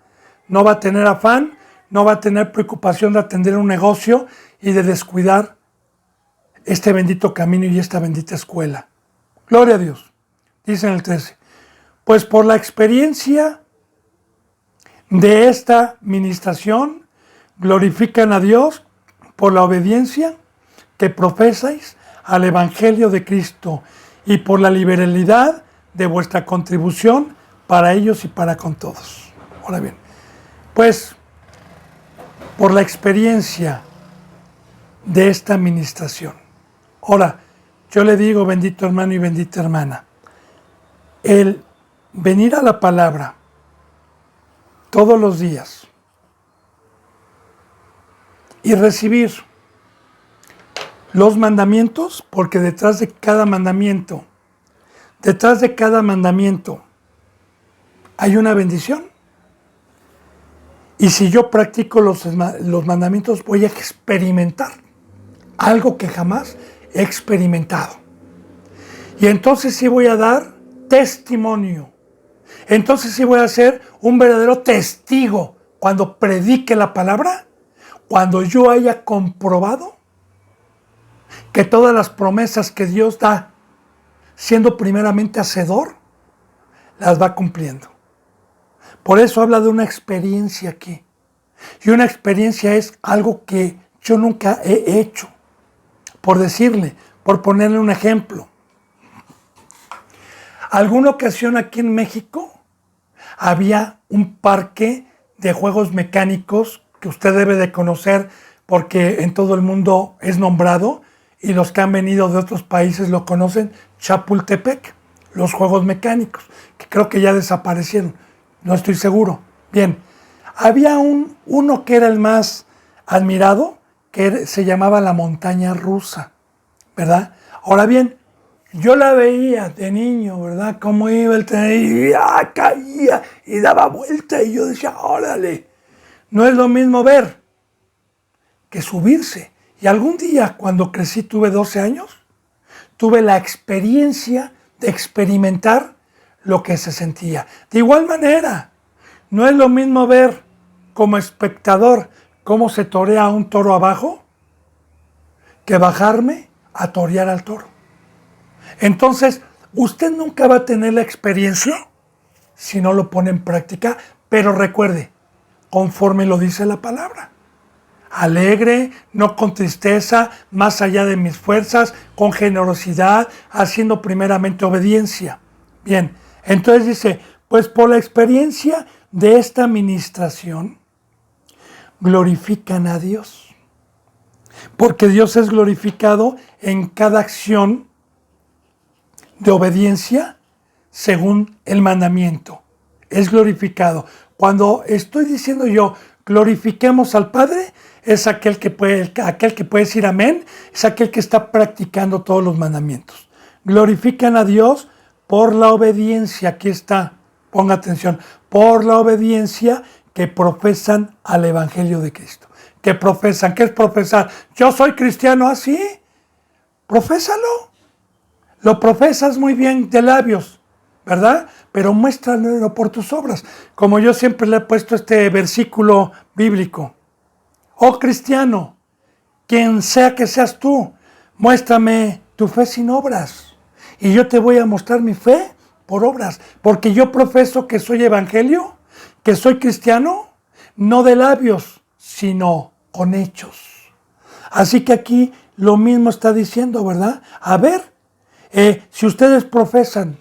no va a tener afán, no va a tener preocupación de atender un negocio y de descuidar este bendito camino y esta bendita escuela. Gloria a Dios. Dice en el 13, pues por la experiencia de esta ministración glorifican a Dios por la obediencia que profesáis al Evangelio de Cristo y por la liberalidad de vuestra contribución para ellos y para con todos. Ahora bien, pues por la experiencia de esta administración. Ahora, yo le digo, bendito hermano y bendita hermana, el venir a la palabra todos los días y recibir los mandamientos, porque detrás de cada mandamiento hay una bendición. Y si yo practico los mandamientos, voy a experimentar algo que jamás he experimentado. Y entonces sí voy a dar testimonio. Entonces sí voy a ser un verdadero testigo cuando predique la palabra, cuando yo haya comprobado que todas las promesas que Dios da, siendo primeramente hacedor, las va cumpliendo. Por eso habla de una experiencia aquí. Y una experiencia es algo que yo nunca he hecho. Por decirle, por ponerle un ejemplo. Alguna ocasión aquí en México había un parque de juegos mecánicos que usted debe de conocer porque en todo el mundo es nombrado y los que han venido de otros países lo conocen, Chapultepec, los juegos mecánicos, que creo que ya desaparecieron, no estoy seguro. Bien, había uno que era el más admirado, que se llamaba la montaña rusa, ¿verdad? Ahora bien, yo la veía de niño, ¿verdad? Cómo iba el tren y caía y daba vuelta y yo decía, órale, no es lo mismo ver que subirse. Y algún día, cuando crecí, tuve 12 años, tuve la experiencia de experimentar lo que se sentía. De igual manera, no es lo mismo ver como espectador cómo se torea un toro abajo que bajarme a torear al toro. Entonces, usted nunca va a tener la experiencia si no lo pone en práctica, pero recuerde, conforme lo dice la palabra. Alegre, no con tristeza, más allá de mis fuerzas, con generosidad, haciendo primeramente obediencia. Bien, entonces dice, pues por la experiencia de esta administración, glorifican a Dios. Porque Dios es glorificado en cada acción de obediencia según el mandamiento. Es glorificado. Cuando estoy diciendo yo, glorifiquemos al Padre, es aquel que puede decir amén, es aquel que está practicando todos los mandamientos. Glorifican a Dios por la obediencia, aquí está, ponga atención, por la obediencia que profesan al Evangelio de Cristo. Que profesan, ¿qué es profesar? Yo soy cristiano, así, profésalo. Lo profesas muy bien de labios, ¿verdad? Pero muéstralo por tus obras. Como yo siempre le he puesto este versículo bíblico. Oh cristiano, quien sea que seas tú, muéstrame tu fe sin obras. Y yo te voy a mostrar mi fe por obras. Porque yo profeso que soy evangelio, que soy cristiano, no de labios, sino con hechos. Así que aquí lo mismo está diciendo, ¿verdad? A ver, si ustedes profesan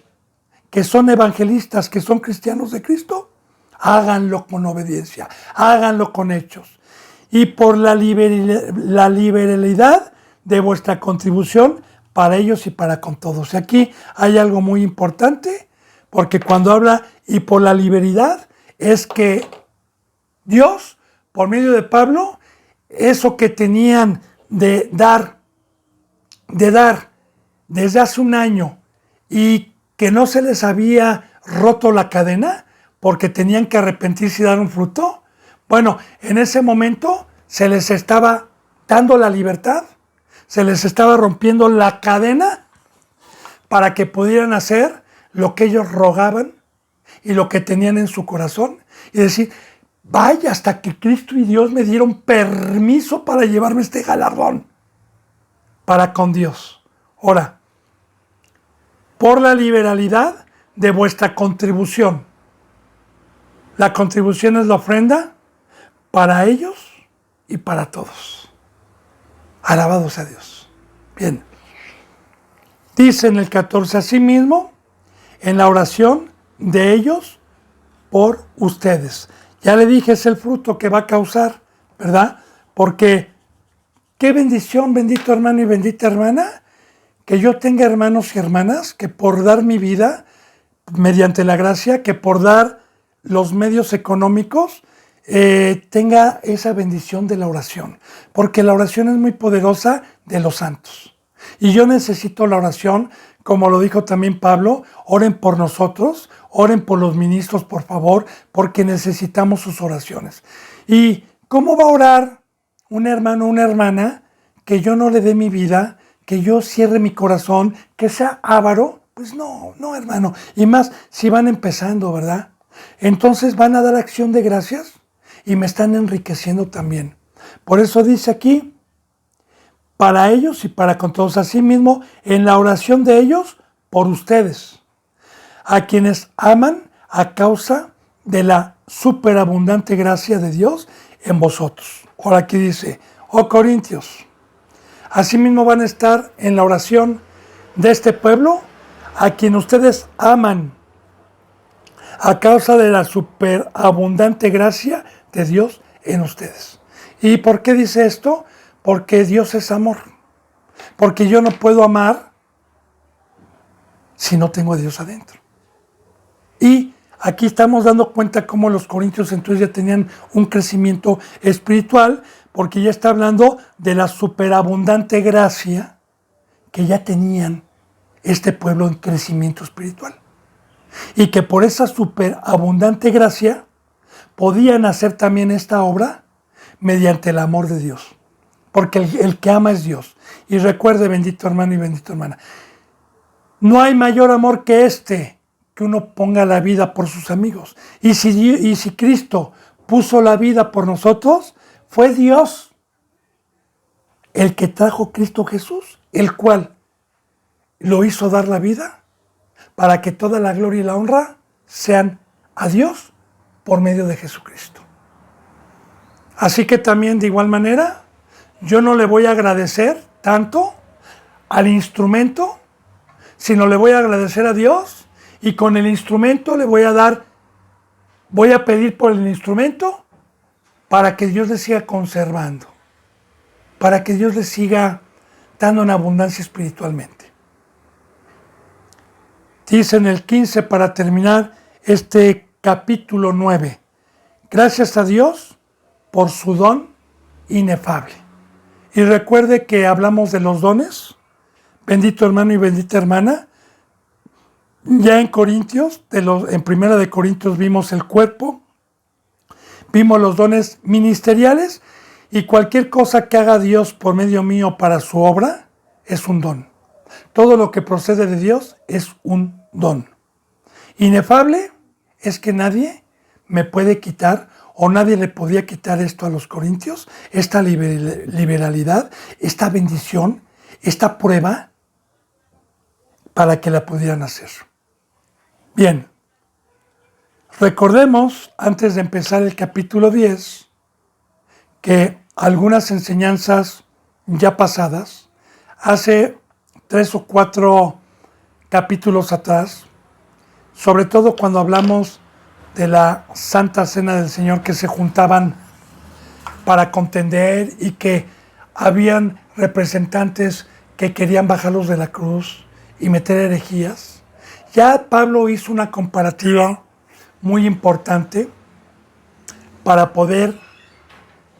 que son evangelistas, que son cristianos de Cristo, háganlo con obediencia, háganlo con hechos. Y por la liberalidad de vuestra contribución para ellos y para con todos. Y aquí hay algo muy importante, porque cuando habla y por la liberalidad, es que Dios, por medio de Pablo, eso que tenían de dar desde hace un año y que no se les había roto la cadena porque tenían que arrepentirse y dar un fruto, bueno, en ese momento se les estaba dando la libertad, se les estaba rompiendo la cadena para que pudieran hacer lo que ellos rogaban y lo que tenían en su corazón y decir, vaya, hasta que Cristo y Dios me dieron permiso para llevarme este galardón para con Dios. Ahora, por la liberalidad de vuestra contribución. La contribución es la ofrenda para ellos y para todos. Alabado sea Dios. Bien. Dice en el 14, asimismo, en la oración de ellos por ustedes. Ya le dije, es el fruto que va a causar, ¿verdad? Porque qué bendición, bendito hermano y bendita hermana, que yo tenga hermanos y hermanas que por dar mi vida, mediante la gracia, que por dar los medios económicos, tenga esa bendición de la oración. Porque la oración es muy poderosa de los santos. Y yo necesito la oración, como lo dijo también Pablo, oren por nosotros, oren por los ministros, por favor, porque necesitamos sus oraciones. ¿Y cómo va a orar un hermano o una hermana que yo no le dé mi vida, que yo cierre mi corazón, que sea avaro? Pues no, hermano. Y más si van empezando, ¿verdad? Entonces van a dar acción de gracias y me están enriqueciendo también. Por eso dice aquí, para ellos y para con todos, asimismo, en la oración de ellos, por ustedes, a quienes aman a causa de la superabundante gracia de Dios en vosotros. Ahora aquí dice, oh Corintios, asimismo van a estar en la oración de este pueblo, a quien ustedes aman a causa de la superabundante gracia de Dios en ustedes. ¿Y por qué dice esto? Porque Dios es amor. Porque yo no puedo amar si no tengo a Dios adentro. Y aquí estamos dando cuenta cómo los corintios entonces ya tenían un crecimiento espiritual, porque ya está hablando de la superabundante gracia que ya tenían este pueblo en crecimiento espiritual. Y que por esa superabundante gracia podían hacer también esta obra mediante el amor de Dios. Porque el que ama es Dios. Y recuerde, bendito hermano y bendita hermana, no hay mayor amor que este, que uno ponga la vida por sus amigos. Y si Cristo puso la vida por nosotros, fue Dios el que trajo Cristo Jesús, el cual lo hizo dar la vida para que toda la gloria y la honra sean a Dios por medio de Jesucristo. Así que también de igual manera, yo no le voy a agradecer tanto al instrumento, sino le voy a agradecer a Dios, y con el instrumento le voy a pedir por el instrumento para que Dios le siga conservando, para que Dios le siga dando en abundancia espiritualmente. Dice en el 15, para terminar este capítulo 9, gracias a Dios por su don inefable. Y recuerde que hablamos de los dones, bendito hermano y bendita hermana. Ya en Corintios, en Primera de Corintios vimos el cuerpo, vimos los dones ministeriales, y cualquier cosa que haga Dios por medio mío para su obra es un don. Todo lo que procede de Dios es un don. Inefable es que nadie me puede quitar, o nadie le podía quitar esto a los corintios, esta liberalidad, esta bendición, esta prueba, para que la pudieran hacer. Bien, recordemos, antes de empezar el capítulo 10, que algunas enseñanzas ya pasadas, hace 3 o 4 capítulos atrás, sobre todo cuando hablamos de la Santa Cena del Señor, que se juntaban para contender y que habían representantes que querían bajarlos de la cruz y meter herejías. Ya Pablo hizo una comparativa muy importante para poder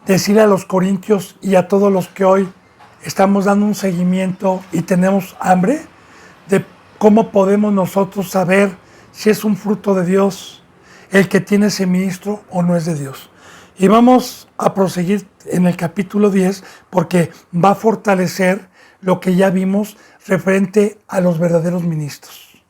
decirle a los corintios y a todos los que hoy estamos dando un seguimiento y tenemos hambre de cómo podemos nosotros saber si es un fruto de Dios el que tiene ese ministro o no es de Dios. Y vamos a proseguir en el capítulo 10 porque va a fortalecer lo que ya vimos referente a los verdaderos ministros.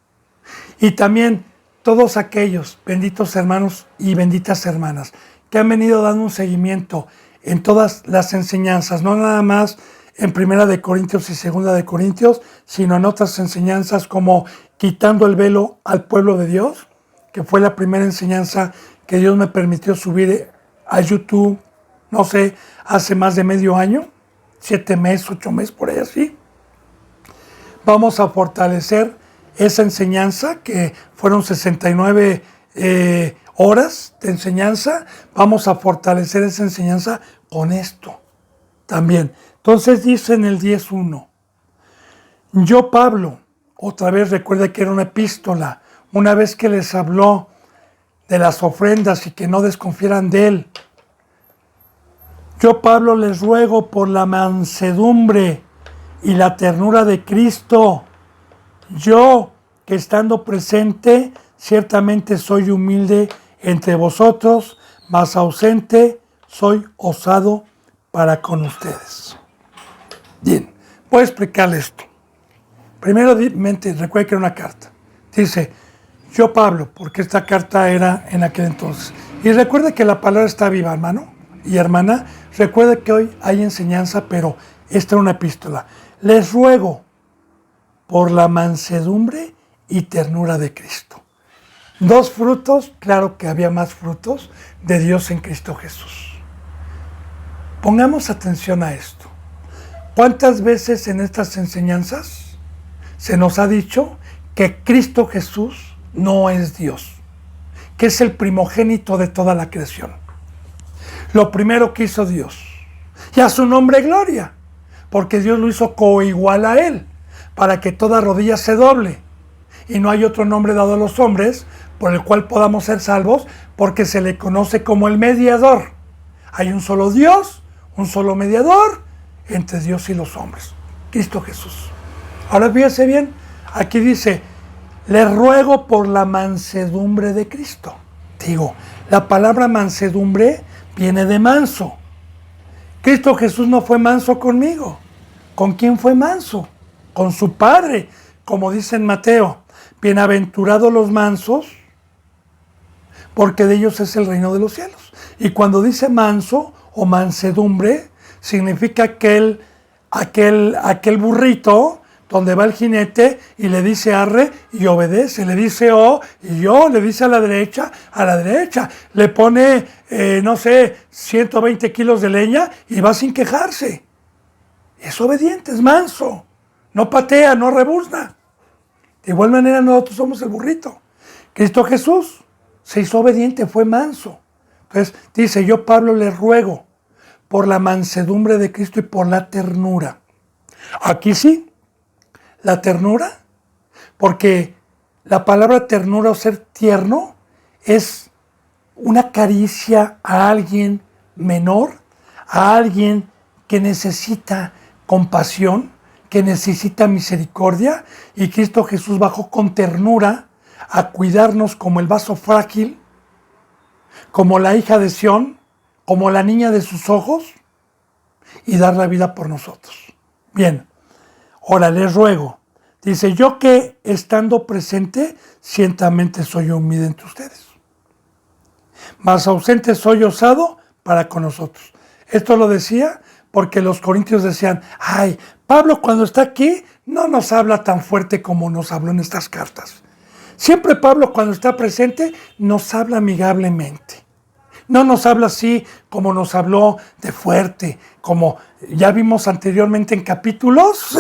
Y también todos aquellos benditos hermanos y benditas hermanas que han venido dando un seguimiento en todas las enseñanzas, no nada más en Primera de Corintios y Segunda de Corintios, sino en otras enseñanzas como quitando el velo al pueblo de Dios, que fue la primera enseñanza que Dios me permitió subir a YouTube, no sé, hace más de medio año, 7 meses, 8 meses, por ahí así. Vamos a fortalecer esa enseñanza, que fueron 69 horas de enseñanza. Vamos a fortalecer esa enseñanza con esto también. Entonces dice en el 10.1, yo Pablo, otra vez recuerda que era una epístola, una vez que les habló de las ofrendas y que no desconfieran de él. Yo Pablo les ruego por la mansedumbre y la ternura de Cristo, yo que estando presente ciertamente soy humilde entre vosotros, mas ausente soy osado para con ustedes. Bien, voy a explicarle esto. Primeramente, recuerda que era una carta. Dice, yo Pablo, porque esta carta era en aquel entonces. Y recuerda que la palabra está viva, hermano y hermana. Recuerda que hoy hay enseñanza, pero esta era una epístola. Les ruego por la mansedumbre y ternura de Cristo. 2 frutos, claro que había más frutos de Dios en Cristo Jesús. Pongamos atención a esto. ¿Cuántas veces en estas enseñanzas se nos ha dicho que Cristo Jesús no es Dios, que es el primogénito de toda la creación? Lo primero que hizo Dios, y a su nombre gloria, porque Dios lo hizo coigual a Él, para que toda rodilla se doble, y no hay otro nombre dado a los hombres por el cual podamos ser salvos, porque se le conoce como el mediador. Hay un solo Dios, un solo mediador entre Dios y los hombres, Cristo Jesús. Ahora fíjese bien, aquí dice, les ruego por la mansedumbre de Cristo. Digo, la palabra mansedumbre viene de manso. Cristo Jesús no fue manso conmigo. ¿Con quién fue manso? Con su Padre, como dice en Mateo. Bienaventurados los mansos, porque de ellos es el reino de los cielos. Y cuando dice manso o mansedumbre, significa aquel burrito donde va el jinete y le dice arre y obedece, le dice oh y yo, le dice a la derecha, le pone, 120 kilos de leña y va sin quejarse. Es obediente, es manso, no patea, no rebuzna. De igual manera nosotros somos el burrito. Cristo Jesús se hizo obediente, fue manso. Entonces dice, yo Pablo les ruego por la mansedumbre de Cristo y por la ternura. Aquí sí, la ternura, porque la palabra ternura o ser tierno es una caricia a alguien menor, a alguien que necesita compasión, que necesita misericordia, y Cristo Jesús bajó con ternura a cuidarnos como el vaso frágil, como la hija de Sión, como la niña de sus ojos, y dar la vida por nosotros. Bien, ahora les ruego, dice, yo que estando presente, ciertamente soy humilde entre ustedes, mas ausente soy osado para con nosotros. Esto lo decía porque los corintios decían, ay, Pablo cuando está aquí no nos habla tan fuerte como nos habló en estas cartas. Siempre Pablo cuando está presente nos habla amigablemente. No nos habla así como nos habló de fuerte, como ya vimos anteriormente en capítulos,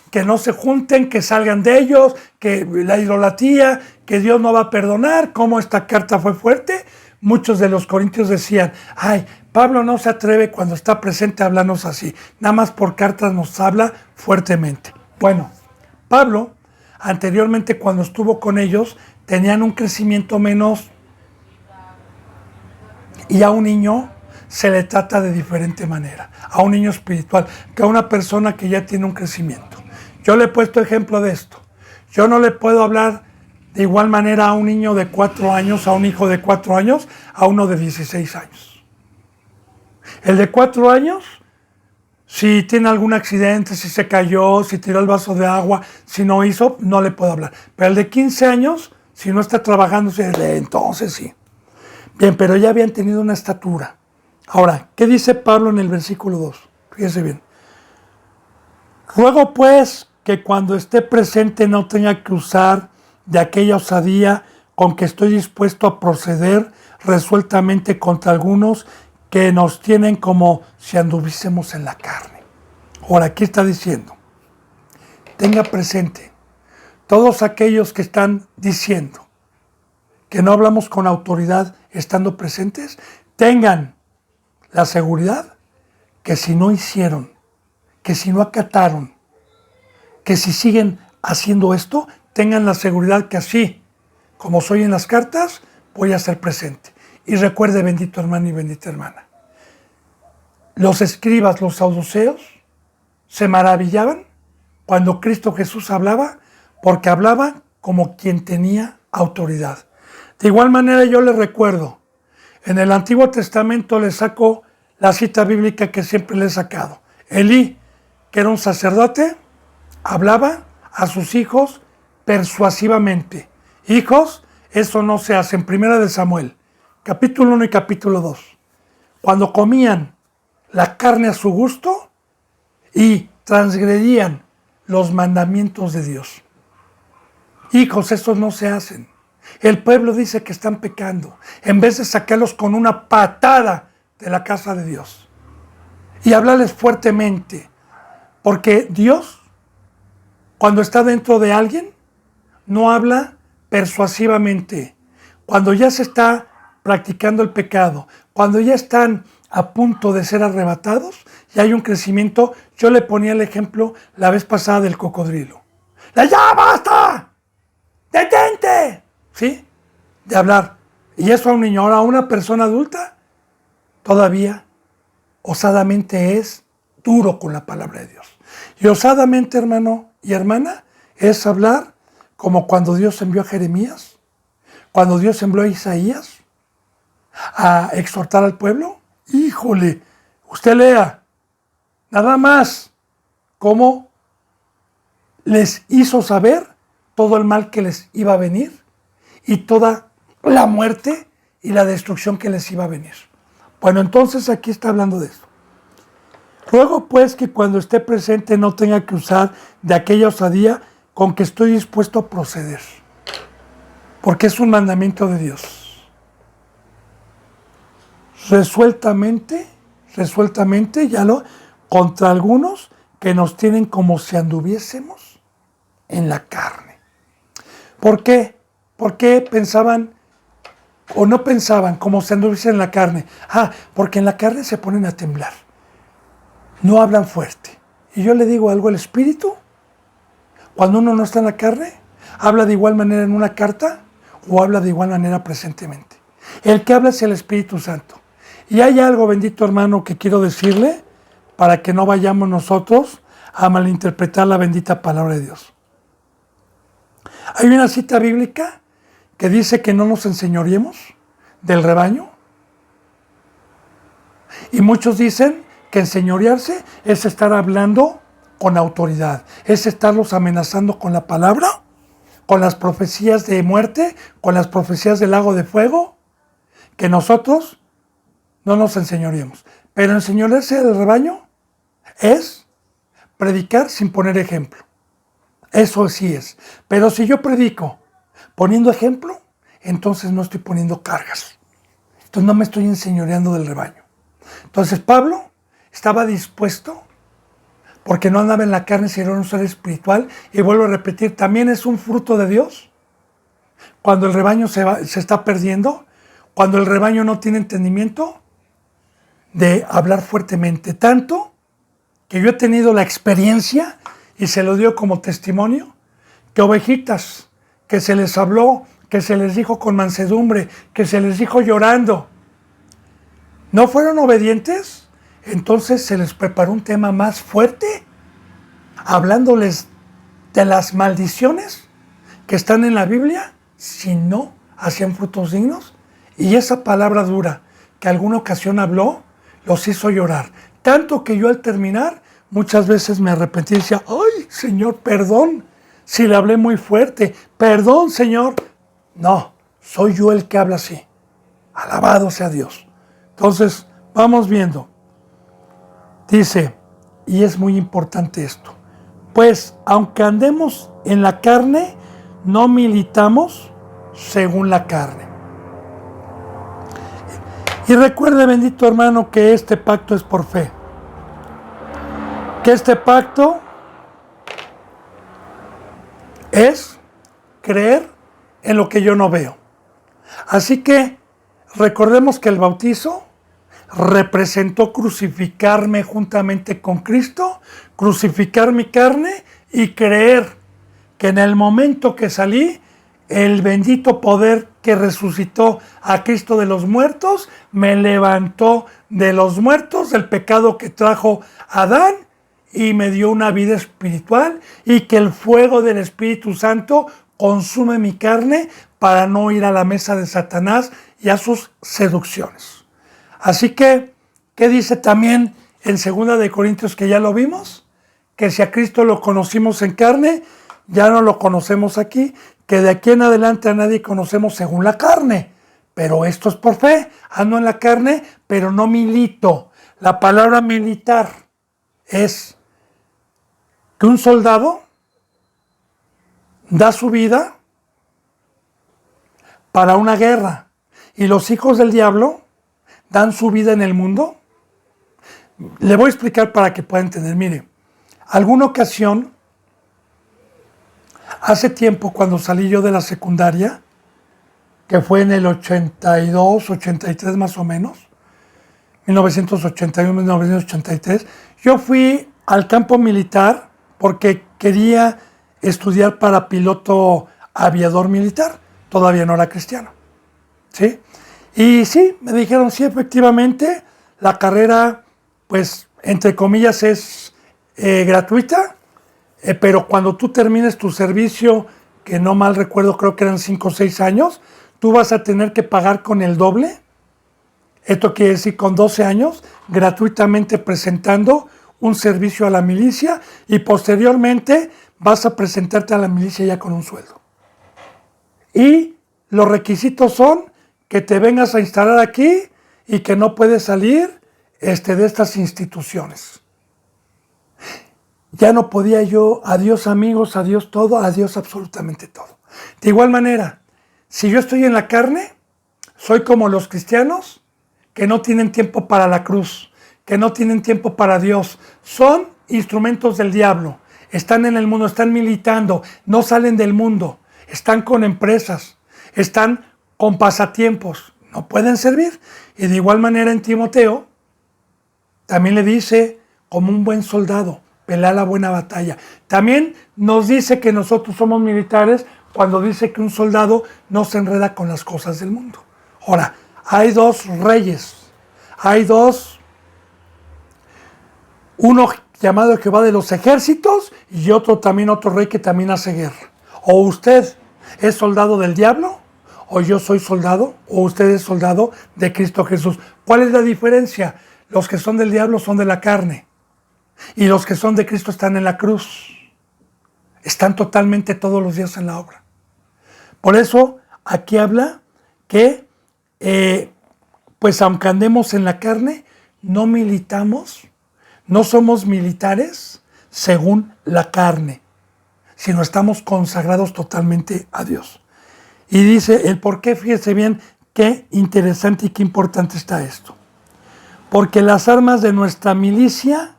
que no se junten, que salgan de ellos, que la idolatría, que Dios no va a perdonar, como esta carta fue fuerte. Muchos de los corintios decían, ay, Pablo no se atreve cuando está presente a hablarnos así, nada más por cartas nos habla fuertemente. Bueno, Pablo, anteriormente cuando estuvo con ellos, tenían un crecimiento menos, y a un niño se le trata de diferente manera, a un niño espiritual, que a una persona que ya tiene un crecimiento. Yo le he puesto ejemplo de esto. Yo no le puedo hablar de igual manera a un niño de 4 años, a un hijo de 4 años, a uno de 16 años. El de 4 años, si tiene algún accidente, si se cayó, si tiró el vaso de agua, si no hizo, no le puedo hablar. Pero el de 15 años, si no está trabajando, entonces sí. Bien, pero ya habían tenido una estatura. Ahora, ¿qué dice Pablo en el versículo 2? Fíjese bien. Ruego pues que cuando esté presente no tenga que usar de aquella osadía con que estoy dispuesto a proceder resueltamente contra algunos que nos tienen como si anduviésemos en la carne. Ahora, aquí está diciendo, tenga presente, todos aquellos que están diciendo que no hablamos con autoridad estando presentes, tengan la seguridad que si no hicieron, que si no acataron, que si siguen haciendo esto, tengan la seguridad que así, como soy en las cartas, voy a ser presente. Y recuerde, bendito hermano y bendita hermana, los escribas, los saduceos, se maravillaban cuando Cristo Jesús hablaba, porque hablaba como quien tenía autoridad. De igual manera yo les recuerdo, en el Antiguo Testamento les saco la cita bíblica que siempre les he sacado. Elí, que era un sacerdote, hablaba a sus hijos persuasivamente. Hijos, eso no se hace. En Primera de Samuel, capítulo 1 y capítulo 2. Cuando comían la carne a su gusto y transgredían los mandamientos de Dios. Hijos, estos no se hacen. El pueblo dice que están pecando, en vez de sacarlos con una patada de la casa de Dios y hablarles fuertemente, porque Dios, cuando está dentro de alguien, no habla persuasivamente. Cuando ya se está practicando el pecado, cuando ya están a punto de ser arrebatados, ya hay un crecimiento. Yo le ponía el ejemplo la vez pasada del cocodrilo. ¡Ya basta! ¡Detente! ¿Sí? De hablar. Y eso a un niño. Ahora a una persona adulta, todavía osadamente es duro con la palabra de Dios. Y osadamente, hermano y hermana, es hablar como cuando Dios envió a Jeremías, cuando Dios envió a Isaías a exhortar al pueblo. Híjole, usted lea nada más cómo les hizo saber todo el mal que les iba a venir y toda la muerte y la destrucción que les iba a venir. Bueno, entonces aquí está hablando de eso. Ruego pues que cuando esté presente no tenga que usar de aquella osadía con que estoy dispuesto a proceder, porque es un mandamiento de Dios. Resueltamente, contra algunos que nos tienen como si anduviésemos en la carne. ¿Por qué? ¿Por qué pensaban o no pensaban como si anduviesen en la carne? Porque en la carne se ponen a temblar. No hablan fuerte. Y yo le digo algo, el espíritu, cuando uno no está en la carne, habla de igual manera en una carta o habla de igual manera presentemente. El que habla es el Espíritu Santo. Y hay algo, bendito hermano, que quiero decirle para que no vayamos nosotros a malinterpretar la bendita palabra de Dios. Hay una cita bíblica que dice que no nos enseñoreemos del rebaño. Y muchos dicen que enseñorearse es estar hablando con autoridad, es estarlos amenazando con la palabra, con las profecías de muerte, con las profecías del lago de fuego, que nosotros no nos enseñoreemos. Pero enseñorearse del rebaño es predicar sin poner ejemplo. Eso sí es. Pero si yo predico poniendo ejemplo, entonces no estoy poniendo cargas. Entonces no me estoy enseñoreando del rebaño. Entonces Pablo estaba dispuesto, porque no andaba en la carne, sino en un ser espiritual. Y vuelvo a repetir, también es un fruto de Dios. Cuando el rebaño se está perdiendo, cuando el rebaño no tiene entendimiento, de hablar fuertemente. Tanto que yo he tenido la experiencia, y se lo dio como testimonio, que ovejitas que se les habló, que se les dijo con mansedumbre, que se les dijo llorando, no fueron obedientes, entonces se les preparó un tema más fuerte, hablándoles de las maldiciones que están en la Biblia, si no hacían frutos dignos. Y esa palabra dura que alguna ocasión habló, los hizo llorar. Tanto que yo al terminar, muchas veces me arrepentí y decía, ¡ay, Señor, perdón! Si le hablé muy fuerte, perdón, Señor. No, soy yo el que habla así. Alabado sea Dios. Entonces, vamos viendo. Dice, y es muy importante esto, pues aunque andemos en la carne, no militamos según la carne. Y recuerde, bendito hermano, que este pacto es por fe. Que este pacto es creer en lo que yo no veo. Así que recordemos que el bautizo representó crucificarme juntamente con Cristo, crucificar mi carne y creer que en el momento que salí, el bendito poder que resucitó a Cristo de los muertos me levantó de los muertos, del pecado que trajo Adán, y me dio una vida espiritual, y que el fuego del Espíritu Santo consume mi carne para no ir a la mesa de Satanás y a sus seducciones. Así que, ¿qué dice también en 2 de Corintios, que ya lo vimos? Que si a Cristo lo conocimos en carne, ya no lo conocemos aquí, que de aquí en adelante a nadie conocemos según la carne. Pero esto es por fe, ando en la carne, pero no milito. La palabra militar es que un soldado da su vida para una guerra, y los hijos del diablo dan su vida en el mundo. Le voy a explicar para que pueda entender. Mire, alguna ocasión, hace tiempo, cuando salí yo de la secundaria, que fue en el 82, 83 más o menos, 1981, 1983, yo fui al campo militar porque quería estudiar para piloto aviador militar. Todavía no era cristiano, ¿sí? Y sí, me dijeron, sí, efectivamente, la carrera, pues, entre comillas, es gratuita, pero cuando tú termines tu servicio, que no mal recuerdo, creo que eran 5 o 6 años, tú vas a tener que pagar con el doble. Esto quiere decir con 12 años, gratuitamente presentando un servicio a la milicia, y posteriormente vas a presentarte a la milicia ya con un sueldo. Y los requisitos son que te vengas a instalar aquí y que no puedes salir de estas instituciones. Ya no podía yo, adiós amigos, adiós todo, adiós absolutamente todo. De igual manera, si yo estoy en la carne, soy como los cristianos que no tienen tiempo para la cruz, que no tienen tiempo para Dios. Son instrumentos del diablo. Están en el mundo, están militando, no salen del mundo, están con empresas, están con pasatiempos, no pueden servir. Y de igual manera en Timoteo también le dice, como un buen soldado, pelea la buena batalla. También nos dice que nosotros somos militares cuando dice que un soldado no se enreda con las cosas del mundo. Ahora, hay dos reyes, hay dos, uno llamado Jehová de los ejércitos y otro rey que también hace guerra. O usted es soldado del diablo, o yo soy soldado, o usted es soldado de Cristo Jesús. ¿Cuál es la diferencia? Los que son del diablo son de la carne, y los que son de Cristo están en la cruz. Están totalmente todos los días en la obra. Por eso aquí habla que, pues aunque andemos en la carne, no militamos, no somos militares según la carne, sino estamos consagrados totalmente a Dios. Y dice el por qué, fíjese bien, qué interesante y qué importante está esto. Porque las armas de nuestra milicia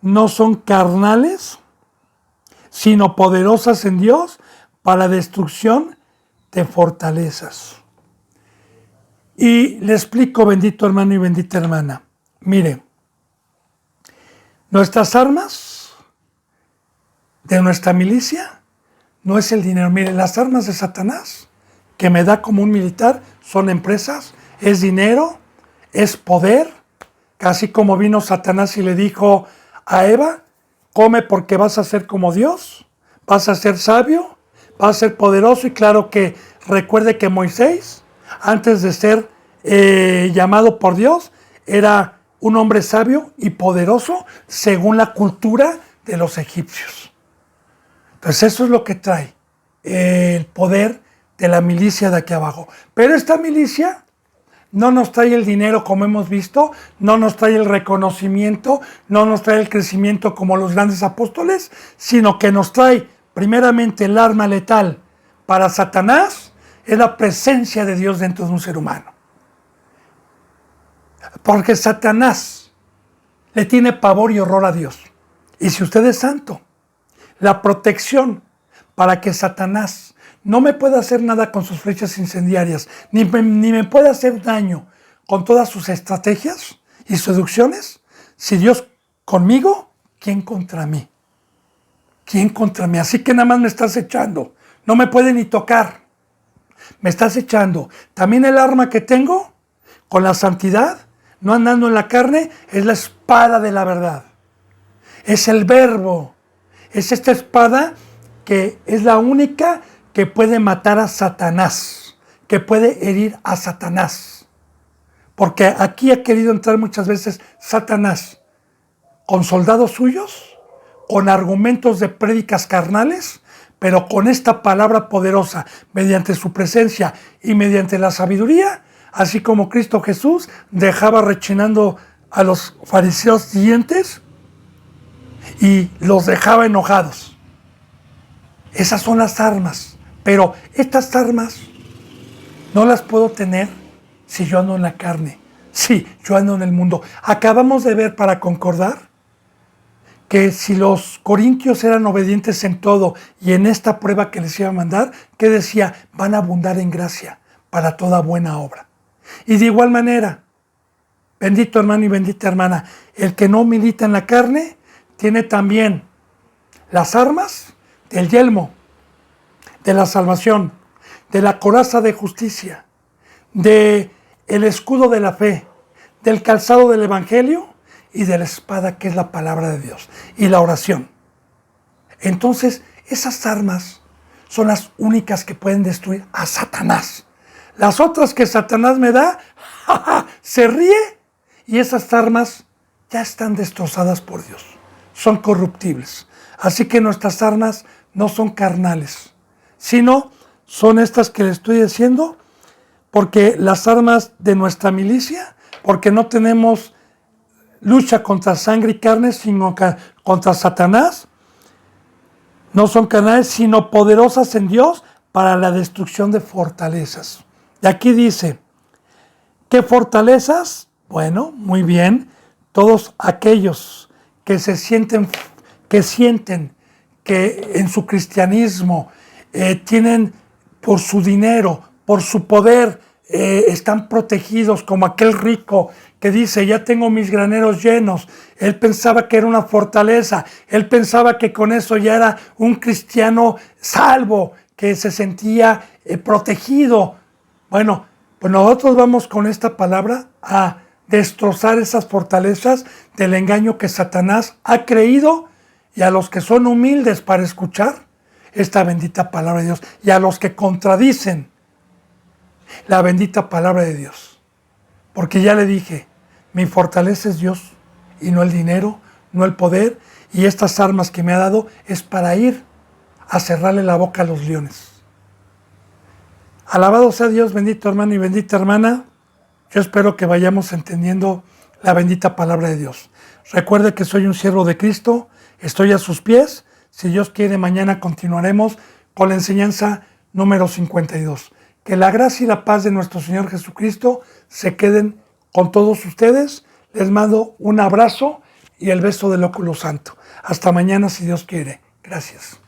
no son carnales, sino poderosas en Dios para destrucción de fortalezas. Y le explico, bendito hermano y bendita hermana. Mire, nuestras armas de nuestra milicia no es el dinero. Mire, las armas de Satanás que me da como un militar son empresas, es dinero, es poder. Casi como vino Satanás y le dijo a Eva, come porque vas a ser como Dios, vas a ser sabio, vas a ser poderoso. Y claro que recuerde que Moisés, antes de ser llamado por Dios, era un hombre sabio y poderoso según la cultura de los egipcios. Entonces eso es lo que trae el poder de la milicia de aquí abajo. Pero esta milicia no nos trae el dinero como hemos visto, no nos trae el reconocimiento, no nos trae el crecimiento como los grandes apóstoles, sino que nos trae primeramente el arma letal para Satanás, es la presencia de Dios dentro de un ser humano. Porque Satanás le tiene pavor y horror a Dios. Y si usted es santo, la protección para que Satanás no me pueda hacer nada con sus flechas incendiarias, ni me pueda hacer daño con todas sus estrategias y seducciones, si Dios conmigo, ¿quién contra mí? ¿Quién contra mí? Así que nada más me estás echando. No me puede ni tocar. Me estás echando. También el arma que tengo, con la santidad, no andando en la carne, es la espada de la verdad. Es el verbo. Es esta espada que es la única que puede matar a Satanás, que puede herir a Satanás. Porque aquí ha querido entrar muchas veces Satanás con soldados suyos, con argumentos de prédicas carnales, pero con esta palabra poderosa, mediante su presencia y mediante la sabiduría, así como Cristo Jesús dejaba rechinando a los fariseos dientes y los dejaba enojados. Esas son las armas, pero estas armas no las puedo tener si yo ando en la carne, si yo ando en el mundo. Acabamos de ver, para concordar, que si los corintios eran obedientes en todo y en esta prueba que les iba a mandar, que decía, van a abundar en gracia para toda buena obra. Y de igual manera, bendito hermano y bendita hermana, el que no milita en la carne, tiene también las armas del yelmo, de la salvación, de la coraza de justicia, de el escudo de la fe, del calzado del evangelio y de la espada, que es la palabra de Dios, y la oración. Entonces, esas armas son las únicas que pueden destruir a Satanás. Las otras que Satanás me da, se ríe, y esas armas ya están destrozadas por Dios. Son corruptibles. Así que nuestras armas no son carnales, sino son estas que le estoy diciendo, porque las armas de nuestra milicia, porque no tenemos lucha contra sangre y carne, sino contra Satanás, no son carnales, sino poderosas en Dios para la destrucción de fortalezas. Y aquí dice, ¿qué fortalezas? Bueno, muy bien, todos aquellos que sienten que en su cristianismo tienen, por su dinero, por su poder, están protegidos, como aquel rico que dice, ya tengo mis graneros llenos. Él pensaba que era una fortaleza, él pensaba que con eso ya era un cristiano salvo, que se sentía protegido. Bueno, pues nosotros vamos con esta palabra a destrozar esas fortalezas del engaño que Satanás ha creído, y a los que son humildes para escuchar esta bendita palabra de Dios, y a los que contradicen la bendita palabra de Dios. Porque ya le dije, mi fortaleza es Dios, y no el dinero, no el poder, y estas armas que me ha dado es para ir a cerrarle la boca a los leones. Alabado sea Dios, bendito hermano y bendita hermana. Yo espero que vayamos entendiendo la bendita palabra de Dios. Recuerde que soy un siervo de Cristo, estoy a sus pies. Si Dios quiere, mañana continuaremos con la enseñanza número 52. Que la gracia y la paz de nuestro Señor Jesucristo se queden con todos ustedes. Les mando un abrazo y el beso del óculo santo. Hasta mañana, si Dios quiere. Gracias.